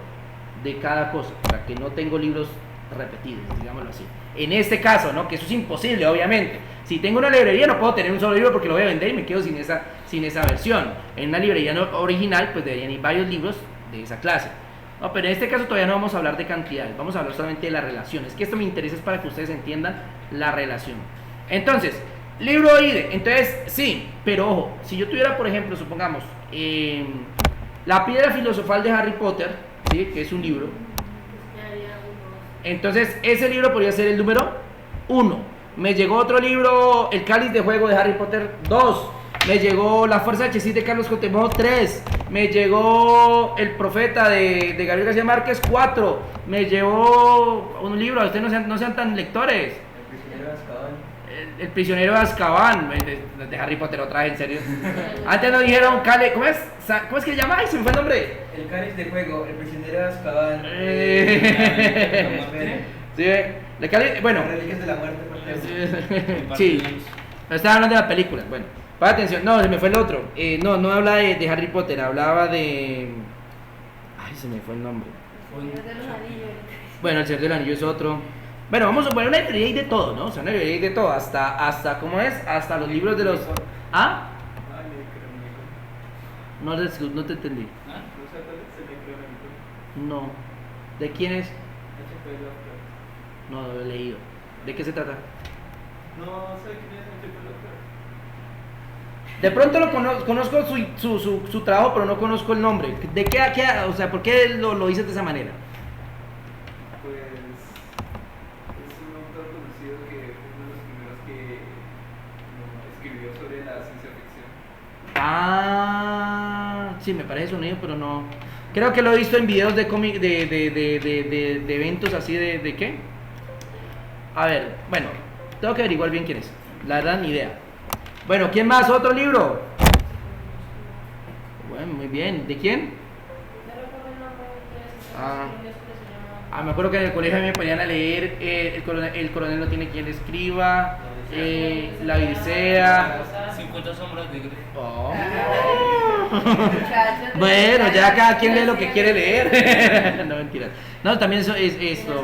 de cada cosa, o sea, que no tengo libros repetidos, digámoslo así. En este caso, ¿no? Que eso es imposible, obviamente. Si tengo una librería no puedo tener un solo libro porque lo voy a vender y me quedo sin esa versión. En una librería original, pues deberían ir varios libros de esa clase. No, pero en este caso todavía no vamos a hablar de cantidades, vamos a hablar solamente de la relación. Es que esto me interesa es para que ustedes entiendan la relación. Entonces, libro ID, entonces sí, pero ojo, si yo tuviera, por ejemplo, supongamos, La piedra filosofal de Harry Potter, ¿sí? Que es un libro, entonces ese libro podría ser el número 1. Me llegó otro libro, El cáliz de fuego de Harry Potter 2. Me llegó La fuerza de Chesis de Carlos Cuauhtémoc 3. Me llegó El profeta de Gabriel García Márquez 4. Me llegó un libro, ustedes no sean tan lectores. El prisionero de Azkaban, de Harry Potter otra vez, en serio. Antes nos dijeron, ¿cómo es que se llama? Ay, se me fue el nombre. El cáliz de fuego, el prisionero de Azkaban. Sí, el cáliz, bueno. Las reliquias de la muerte. Sí, pero estaba hablando de las películas. Bueno, pon atención. No, se me fue el otro. No hablaba de Harry Potter, hablaba de. Ay, se me fue el nombre. Bueno, El Señor del Anillo es otro. Bueno, vamos a poner una librería y de todo, ¿no? O sea, una librería y de todo, hasta ¿cómo es? Hasta los libros de los... ¿Ah? No te entendí. No. ¿De quién es? No, lo he leído. ¿De qué se trata? No sé quién es el De pronto lo conozco su trabajo, pero no conozco el nombre. ¿De qué o sea, por qué lo dices de esa manera? Pues es un autor conocido que fue uno de los primeros que escribió sobre la ciencia ficción. Ah, sí, me parece sonido, pero no. Creo que lo he visto en videos de cómic, de eventos así ¿de qué? A ver, bueno, tengo que averiguar bien quién es. La verdad, ni idea. Bueno, ¿quién más? ¿Otro libro? Bueno, muy bien. ¿De quién? Me acuerdo que en el colegio a mí me ponían a leer el coronel no tiene quien le escriba, La Odisea. 50 sombras de Grey. Oh. Bueno, ya cada quien lee lo que quiere leer. No, mentira. No, también eso es esto.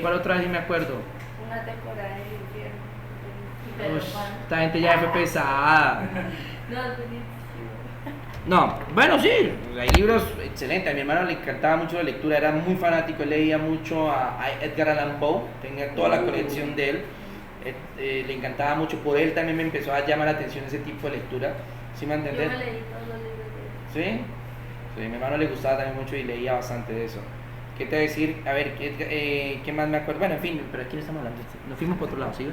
¿Cuál otra vez me acuerdo? Una temporada del infierno. Ush, esta gente ya fue pesada. No, es buenísimo. No, bueno, sí, hay libros excelentes. A mi hermano le encantaba mucho la lectura, era muy fanático, él leía mucho a Edgar Allan Poe, tenía toda la colección de él, le encantaba mucho. Por él también me empezó a llamar la atención ese tipo de lectura, ¿sí me Yo entendés? me leí todos los libros de él. ¿Sí? Sí, a mi hermano le gustaba también mucho y leía bastante de eso. ¿Qué te voy a decir? A ver, ¿qué más me acuerdo? Bueno, en fin, pero aquí no estamos hablando, nos fuimos por otro lado, ¿sí?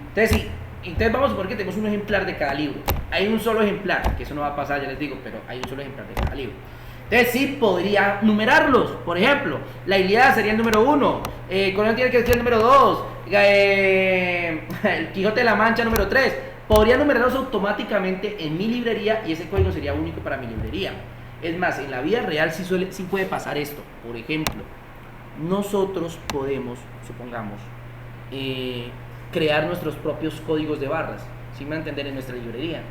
Entonces, sí. Entonces vamos a suponer que tenemos un ejemplar de cada libro. Hay un solo ejemplar, que eso no va a pasar, ya les digo, pero hay un solo ejemplar de cada libro. Entonces sí podría numerarlos. Por ejemplo, la Ilíada sería el número 1, Coronel tiene que ser el número 2, el Quijote de la Mancha número 3. Podría numerarlos automáticamente en mi librería y ese código sería único para mi librería. Es más, en la vida real sí puede pasar esto. Por ejemplo, nosotros podemos, supongamos, crear nuestros propios códigos de barras, sin entender, en nuestra librería.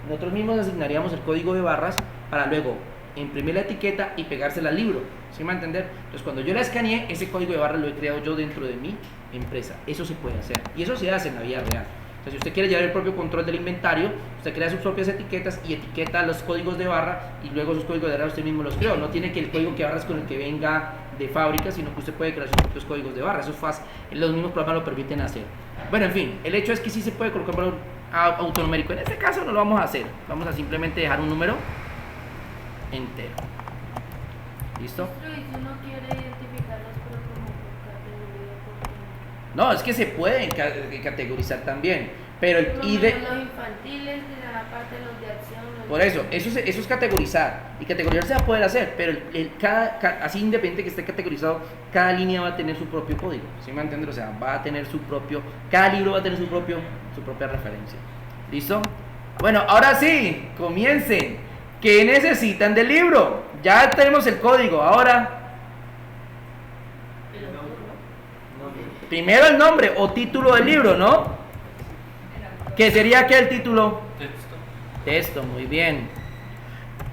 Nosotros mismos asignaríamos el código de barras para luego imprimir la etiqueta y pegársela al libro, sin entender. Entonces, cuando yo la escaneé, ese código de barras lo he creado yo dentro de mi empresa. Eso se puede hacer y eso se hace en la vida real. Entonces, si usted quiere llevar el propio control del inventario, usted crea sus propias etiquetas y etiqueta los códigos de barra y luego sus códigos de barra usted mismo los creó. No tiene que el código que barras con el que venga de fábrica, sino que usted puede crear sus propios códigos de barra. Eso es fácil, los mismos programas lo permiten hacer. Bueno, en fin, el hecho es que sí se puede colocar valor autonumérico. En este caso no lo vamos a hacer, vamos a simplemente dejar un número entero. ¿Listo? Pero ¿y si uno quiere identificarlos pero como por categoría? Porque No, es que se pueden categorizar también, pero por lo y menos los infantiles, de la parte de los de acción. por eso es categorizar, y categorizar se va a poder hacer, pero así independiente que esté categorizado, cada línea va a tener su propio código, ¿sí me va a entender? O sea, va a tener su propio, cada libro va a tener su propia referencia. ¿Listo? Bueno, ahora sí, comiencen. ¿Qué necesitan del libro? Ya tenemos el código, ahora El autor, ¿no? primero el nombre o título del libro, ¿no? ¿Qué sería qué el título? Texto. Texto, muy bien.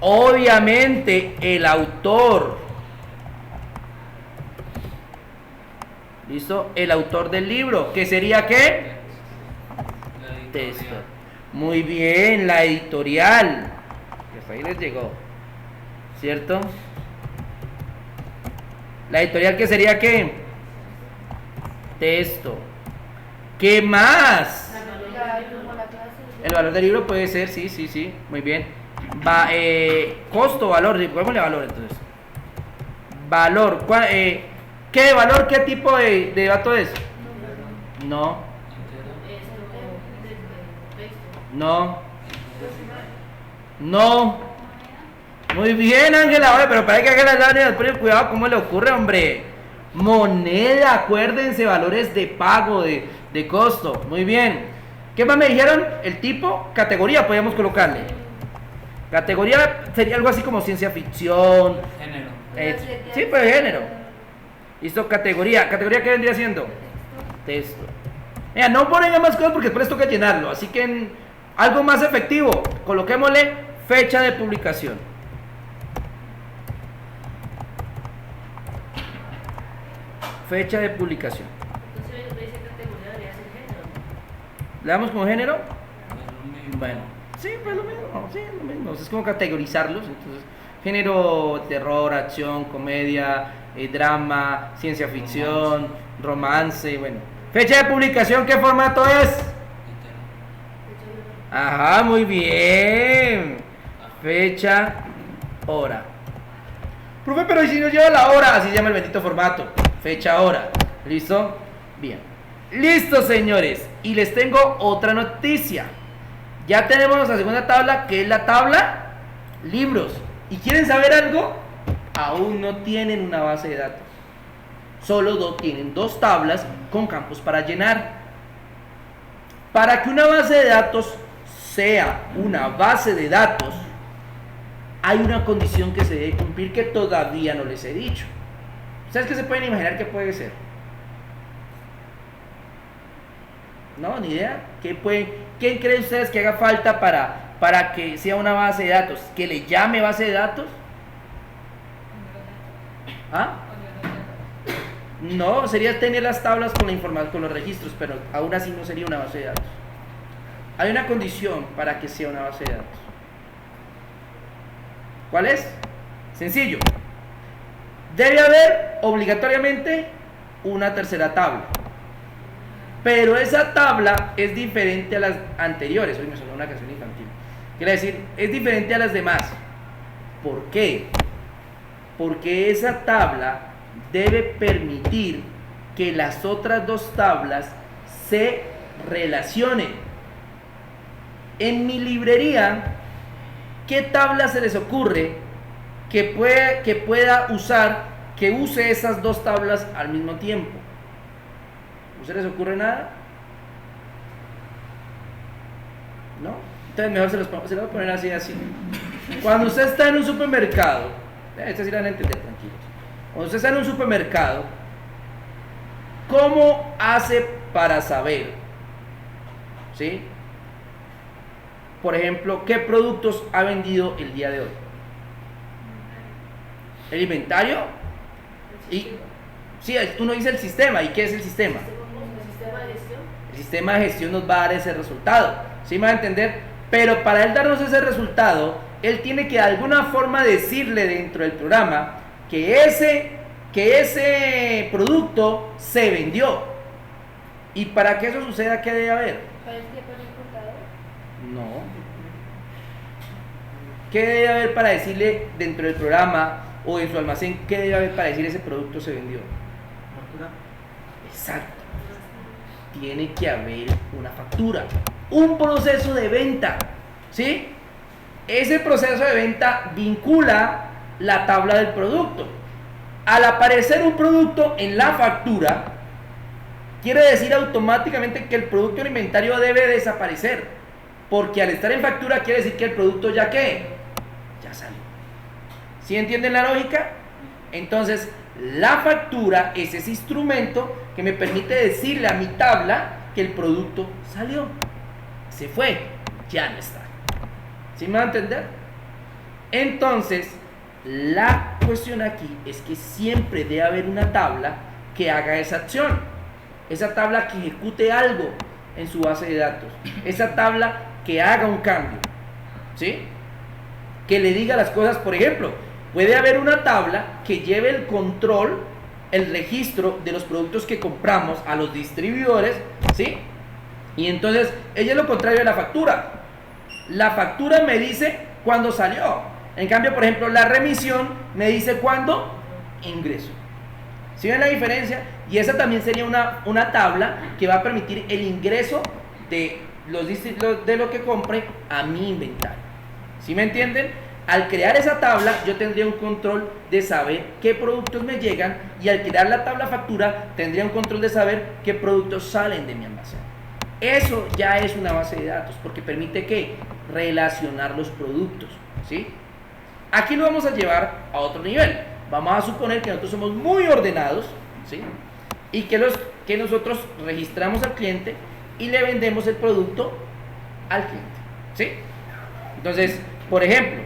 Obviamente el autor. ¿Listo? El autor del libro. ¿Qué sería qué? La Texto. editorial. Muy bien, la editorial. Que hasta ahí les llegó. ¿Cierto? La editorial, ¿qué sería qué? Texto. ¿Qué más? Como la clase. El valor del libro puede ser, sí, muy bien. Costo, valor, pongámosle valor entonces. Valor, ¿qué valor, qué tipo de dato es? No, no, no. Muy bien, Ángela, oye, pero para que haga la línea del cuidado, ¿cómo le ocurre, hombre? Moneda, acuérdense, valores de pago, de costo. Muy bien. ¿Qué más me dijeron? El tipo, categoría, podríamos colocarle. Categoría sería algo así como ciencia ficción. Género. Sí, pues género. Listo, categoría. ¿Categoría qué vendría siendo? Texto. Mira, no ponen más cosas porque después les toca llenarlo. Así que algo más efectivo, coloquémosle fecha de publicación. Fecha de publicación. Entonces me dice categoría debería ser género. ¿Le damos como género? Es lo mismo. Bueno, sí, pues lo mismo, sí, lo mismo. Es como categorizarlos. Entonces, género, terror, acción, comedia, drama, ciencia ficción, romance, bueno. Fecha de publicación, ¿qué formato es? Entero. Ajá, muy bien. Fecha, hora. Profe, pero ¿y si nos lleva la hora? Así se llama el bendito formato. Fecha, hora. ¿Listo? Bien. Listo, señores. Y les tengo otra noticia. Ya tenemos nuestra segunda tabla, que es la tabla libros. ¿Y quieren saber algo? Aún no tienen una base de datos. Solo tienen dos tablas con campos para llenar. Para que una base de datos sea una base de datos, hay una condición que se debe cumplir que todavía no les he dicho. ¿Ustedes qué se pueden imaginar que puede ser? No, ni idea. ¿Quién creen ustedes que haga falta para que sea una base de datos? ¿Que le llame base de datos? ¿Ah? No, sería tener las tablas con la información, con los registros, pero aún así no sería una base de datos. Hay una condición para que sea una base de datos. ¿Cuál es? Sencillo. Debe haber obligatoriamente una tercera tabla. Pero esa tabla es diferente a las anteriores. Hoy me sonó una canción infantil. Quiere decir, es diferente a las demás. ¿Por qué? Porque esa tabla debe permitir que las otras dos tablas se relacionen. En mi librería, ¿qué tabla se les ocurre que pueda usar, que use esas dos tablas al mismo tiempo? ¿No se les ocurre nada? ¿No? Entonces mejor se los voy a poner así. Cuando usted está en un supermercado, esto sí lo van a entender, tranquilos. Cuando usted está en un supermercado, ¿cómo hace para saber? ¿Sí? Por ejemplo, ¿qué productos ha vendido el día de hoy? ¿El inventario? Y, sí, uno dice el sistema. ¿Y qué es el sistema? El sistema de gestión. El sistema de gestión nos va a dar ese resultado. ¿Sí me va a entender? Pero para él darnos ese resultado, él tiene que de alguna forma decirle dentro del programa que ese producto se vendió. Y para que eso suceda, ¿qué debe haber? ¿Para el tiempo en el contador? No. ¿Qué debe haber para decirle dentro del programa o en su almacén, qué debe haber para decir ese producto se vendió? Factura. Exacto. Tiene que haber una factura, un proceso de venta, ¿sí? Ese proceso de venta vincula la tabla del producto. Al aparecer un producto en la factura, quiere decir automáticamente que el producto en inventario debe desaparecer, porque al estar en factura quiere decir que el producto ya salió. ¿Sí entienden la lógica? Entonces, la factura es ese instrumento que me permite decirle a mi tabla que el producto salió, se fue, ya no está. ¿Sí me va a entender? Entonces, la cuestión aquí es que siempre debe haber una tabla que haga esa acción, esa tabla que ejecute algo en su base de datos, esa tabla que haga un cambio, ¿sí? Que le diga las cosas. Por ejemplo, puede haber una tabla que lleve el control, el registro de los productos que compramos a los distribuidores, ¿sí? Y entonces, ella es lo contrario de la factura. La factura me dice cuándo salió. En cambio, por ejemplo, la remisión me dice cuándo ingresó. ¿Sí ven la diferencia? Y esa también sería una tabla que va a permitir el ingreso de lo que compre a mi inventario. ¿Sí me entienden? Al crear esa tabla, yo tendría un control de saber qué productos me llegan, y al crear la tabla factura, tendría un control de saber qué productos salen de mi almacén. Eso ya es una base de datos, porque permite ¿qué? Relacionar los productos, ¿sí? Aquí lo vamos a llevar a otro nivel. Vamos a suponer que nosotros somos muy ordenados, ¿sí? Y que nosotros registramos al cliente y le vendemos el producto al cliente, ¿sí? Entonces, por ejemplo,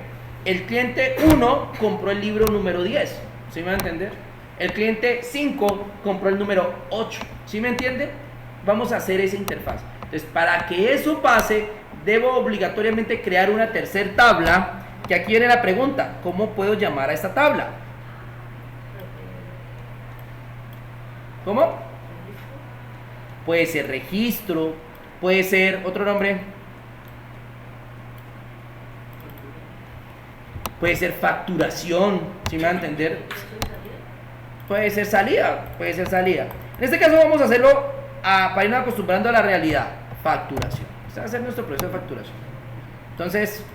el cliente 1 compró el libro número 10, ¿sí me va a entender? El cliente 5 compró el número 8, ¿sí me entiende? Vamos a hacer esa interfaz. Entonces, para que eso pase, debo obligatoriamente crear una tercera tabla, que aquí viene la pregunta: ¿cómo puedo llamar a esta tabla? ¿Cómo? Puede ser registro, puede ser otro nombre, puede ser facturación, ¿sí me va a entender? Puede ser salida, puede ser salida. En este caso vamos a hacerlo para irnos acostumbrando a la realidad. Facturación. Este va a ser nuestro proceso de facturación. Entonces,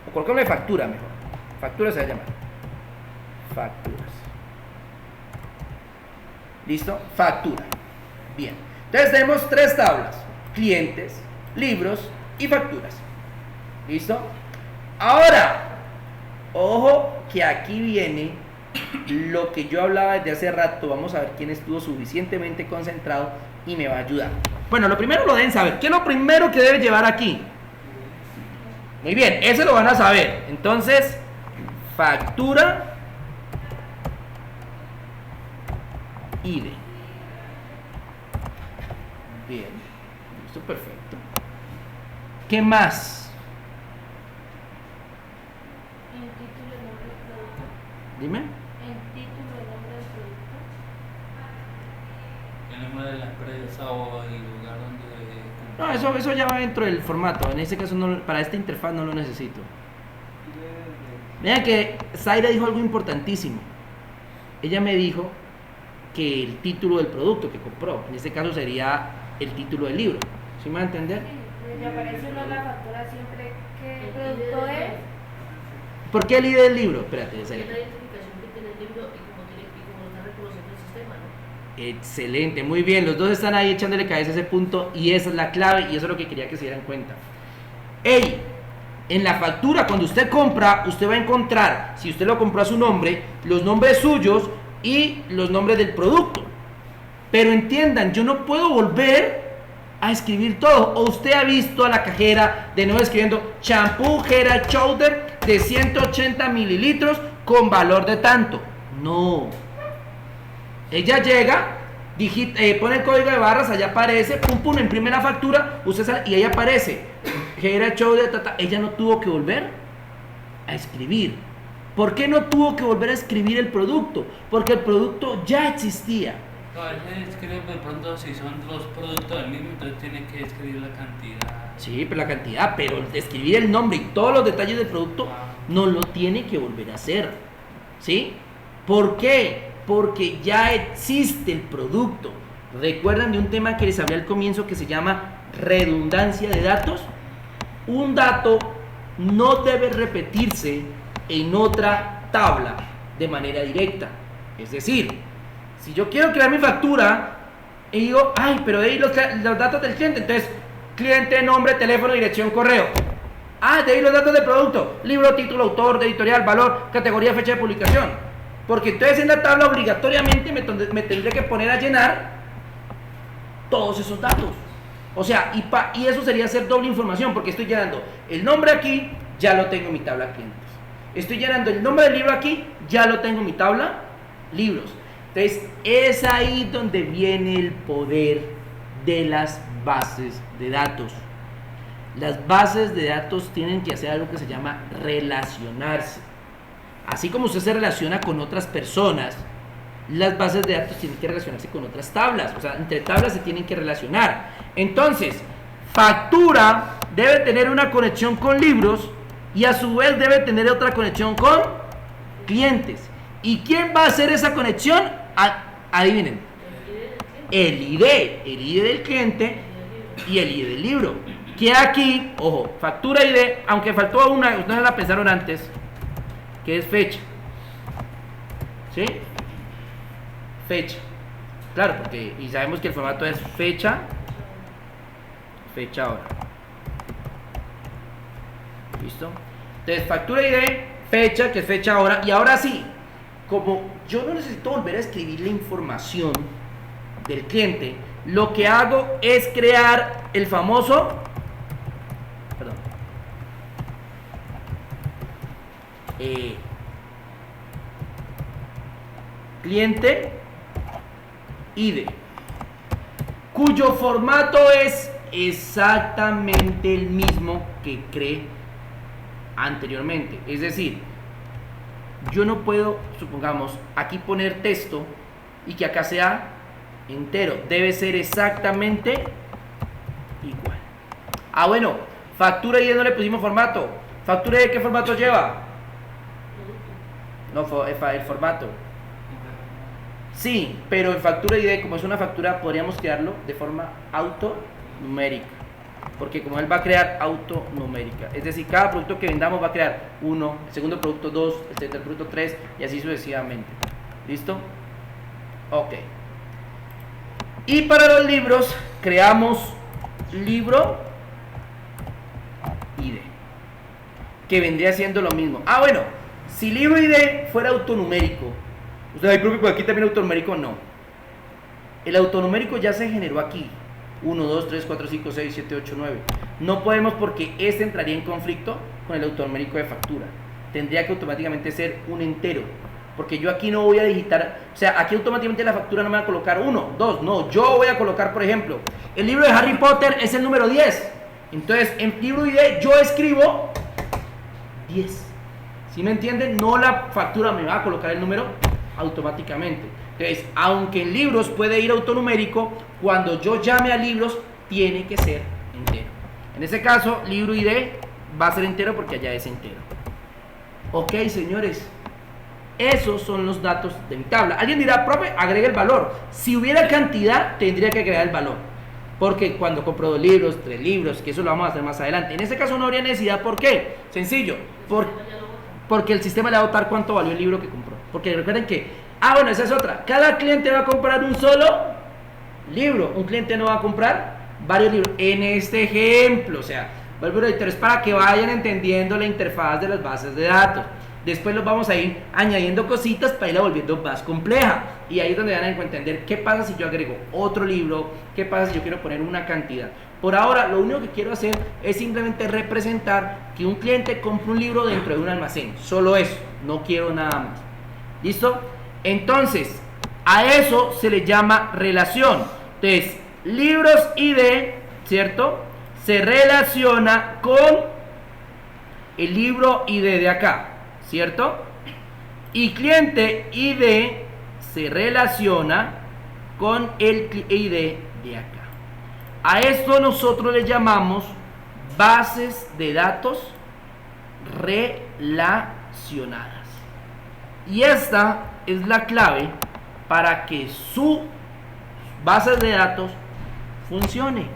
o colocamos factura mejor. Factura se va a llamar. Facturas. ¿Listo? Factura. Bien. Entonces tenemos tres tablas: clientes, libros y facturas. ¿Listo? Ahora, ojo que aquí viene lo que yo hablaba desde hace rato. Vamos a ver quién estuvo suficientemente concentrado y me va a ayudar. Bueno, lo primero lo deben saber. ¿Qué es lo primero que debe llevar aquí? Muy bien, eso lo van a saber. Entonces, factura ID. Bien, listo, perfecto. ¿Qué más? En título y nombre del producto. Dime. En título y nombre del producto. El nombre de la empresa o el lugar donde No, eso ya va dentro del formato. En este caso, no, para esta interfaz no lo necesito. Vean que Zaira dijo algo importantísimo. Ella me dijo que el título del producto que compró, en este caso sería el título del libro. ¿Sí me va a entender? Sí, me aparece uno en la factura siempre qué producto es. ¿Por qué el ID del libro? Espérate, Es Zaira. la identificación que tiene el libro y como está reconociendo el sistema, ¿no? Excelente, muy bien. Los dos están ahí echándole cabeza a ese punto y esa es la clave y eso es lo que quería que se dieran cuenta. ¡Ey! En la factura, cuando usted compra, usted va a encontrar, si usted lo compró a su nombre, los nombres suyos y los nombres del producto. Pero entiendan, yo no puedo volver a escribir todo. O usted ha visto a la cajera de nuevo escribiendo champú Head and Shoulder de 180 mililitros con valor de tanto. No. Ella llega, pone el código de barras, allá aparece, pum pum, imprime la factura, usted sale y ahí aparece. Head Shoulder, ella no tuvo que volver a escribir. ¿Por qué no tuvo que volver a escribir el producto? Porque el producto ya existía. No, él escribe de pronto si son dos productos del mismo, entonces tiene que escribir la cantidad. Sí, pero la cantidad, pero el de escribir el nombre y todos los detalles del producto no lo tiene que volver a hacer. ¿Sí? ¿Por qué? Porque ya existe el producto. ¿Recuerdan de un tema que les hablé al comienzo que se llama redundancia de datos? Un dato no debe repetirse en otra tabla de manera directa. Es decir, si yo quiero crear mi factura y digo, ay, pero de ahí los datos del cliente, entonces, cliente, nombre, teléfono, dirección, correo. Ah, de ahí los datos del producto, libro, título, autor, editorial, valor, categoría, fecha de publicación. Porque entonces en la tabla obligatoriamente me tendré que poner a llenar todos esos datos. O sea, y eso sería hacer doble información, porque estoy llenando el nombre aquí, ya lo tengo en mi tabla clientes. Estoy llenando el nombre del libro aquí, ya lo tengo en mi tabla libros. Entonces, es ahí donde viene el poder de las bases de datos. Las bases de datos tienen que hacer algo que se llama relacionarse. Así como usted se relaciona con otras personas, las bases de datos tienen que relacionarse con otras tablas. O sea, entre tablas se tienen que relacionar. Entonces, factura debe tener una conexión con libros y a su vez debe tener otra conexión con clientes. ¿Y quién va a hacer esa conexión? Adivinen. El ID del cliente y el ID del libro. Que aquí, ojo, factura ID, aunque faltó una, ustedes la pensaron antes, que es fecha. ¿Sí? Fecha. Claro, porque y sabemos que el formato es fecha hora. ¿Listo? Entonces, factura ID, fecha, que es fecha hora. Y ahora sí, como yo no necesito volver a escribir la información del cliente, lo que hago es crear el famoso, cliente ID, cuyo formato es exactamente el mismo que creé anteriormente. Es decir, yo no puedo, supongamos, aquí poner texto y que acá sea entero. Debe ser exactamente igual. Ah, bueno, factura ID no le pusimos formato. ¿Factura ID qué formato lleva? No, el formato. Sí, pero en factura ID, como es una factura, podríamos crearlo de forma autonumérica. Porque como él va a crear autonumérica. Es decir, cada producto que vendamos va a crear 1, el segundo producto 2, el tercer producto 3 y así sucesivamente. ¿Listo? Ok. Y para los libros, creamos libro ID. Que vendría siendo lo mismo. Ah, bueno, si libro ID fuera autonumérico, usted hay propio, aquí también autonumérico, no. El autonumérico ya se generó aquí. 1, 2, 3, 4, 5, 6, 7, 8, 9. No podemos porque este entraría en conflicto con el autonumérico de factura. Tendría que automáticamente ser un entero. porque yo aquí no voy a digitar, o sea, aquí automáticamente la factura no me va a colocar 1, 2, no, yo voy a colocar, por ejemplo, el libro de Harry Potter es el número 10, entonces en libro ID yo escribo 10, ¿sí me entienden? No la factura me va a colocar el número automáticamente. Entonces, aunque en libros puede ir autonumérico, cuando yo llame a libros tiene que ser entero. En este caso, libro ID va a ser entero porque allá es entero. Ok, señores, esos son los datos de mi tabla. Alguien dirá, profe, agregue el valor. Si hubiera cantidad, tendría que agregar el valor, porque cuando compro 2 libros, 3 libros, que eso lo vamos a hacer más adelante, en este caso no habría necesidad. ¿Por qué? Sencillo, porque el sistema le va a votar cuánto valió el libro que compró. Porque recuerden que, bueno, esa es otra, cada cliente va a comprar un solo libro, un cliente no va a comprar varios libros. En este ejemplo, o sea, vuelvo a reiterar, es para que vayan entendiendo la interfaz de las bases de datos. Después los vamos a ir añadiendo cositas para irla volviendo más compleja. Y ahí es donde van a entender qué pasa si yo agrego otro libro, qué pasa si yo quiero poner una cantidad. Por ahora, lo único que quiero hacer es simplemente representar que un cliente compra un libro dentro de un almacén. Solo eso, no quiero nada más. ¿Listo? Entonces, a eso se le llama relación. Entonces, libros ID, ¿cierto? Se relaciona con el libro ID de acá, ¿cierto? Y cliente ID se relaciona con el ID de acá. A esto nosotros le llamamos bases de datos relacionadas. Y esta es la clave para que su base de datos funcione,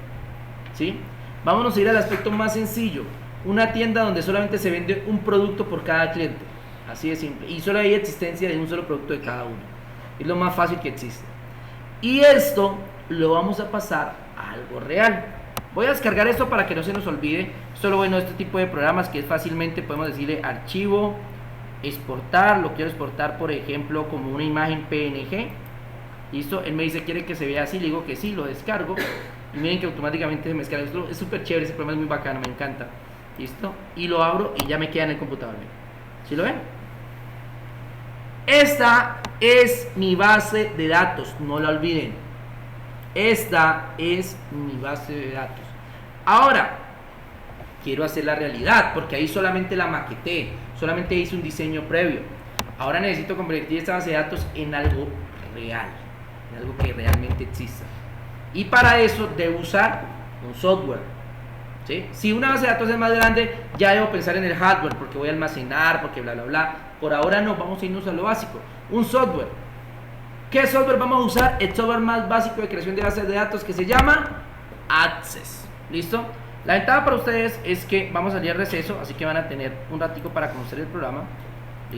¿sí? Vámonos a ir al aspecto más sencillo. Una tienda donde solamente se vende un producto por cada cliente. Así de simple. Y solo hay existencia de un solo producto de cada uno. Es lo más fácil que existe. Y esto lo vamos a pasar a algo real. Voy a descargar esto para que no se nos olvide. Solo bueno, este tipo de programas que es fácilmente, podemos decirle archivo, exportar. Lo quiero exportar, por ejemplo, como una imagen PNG. ¿Listo? Él me dice, ¿quiere que se vea así? Le digo que sí, lo descargo. Y miren que automáticamente se me descarga. Es súper chévere, ese programa es muy bacano, me encanta. ¿Listo? Y lo abro y ya me queda en el computador. ¿Sí lo ven? Esta es mi base de datos, no la olviden. Esta es mi base de datos. Ahora, quiero hacer la realidad, porque ahí solamente la maqueté, solamente hice un diseño previo. Ahora necesito convertir esta base de datos en algo real, en algo que realmente exista. Y para eso debo usar un software. ¿Sí? Si una base de datos es más grande, ya debo pensar en el hardware, porque voy a almacenar, porque bla bla bla. Por ahora no, vamos a irnos a lo básico. Un software. ¿Qué software vamos a usar? El software más básico de creación de bases de datos, que se llama Access. ¿Listo? La ventaja para ustedes es que vamos a salir al receso, así que van a tener un ratico para conocer el programa.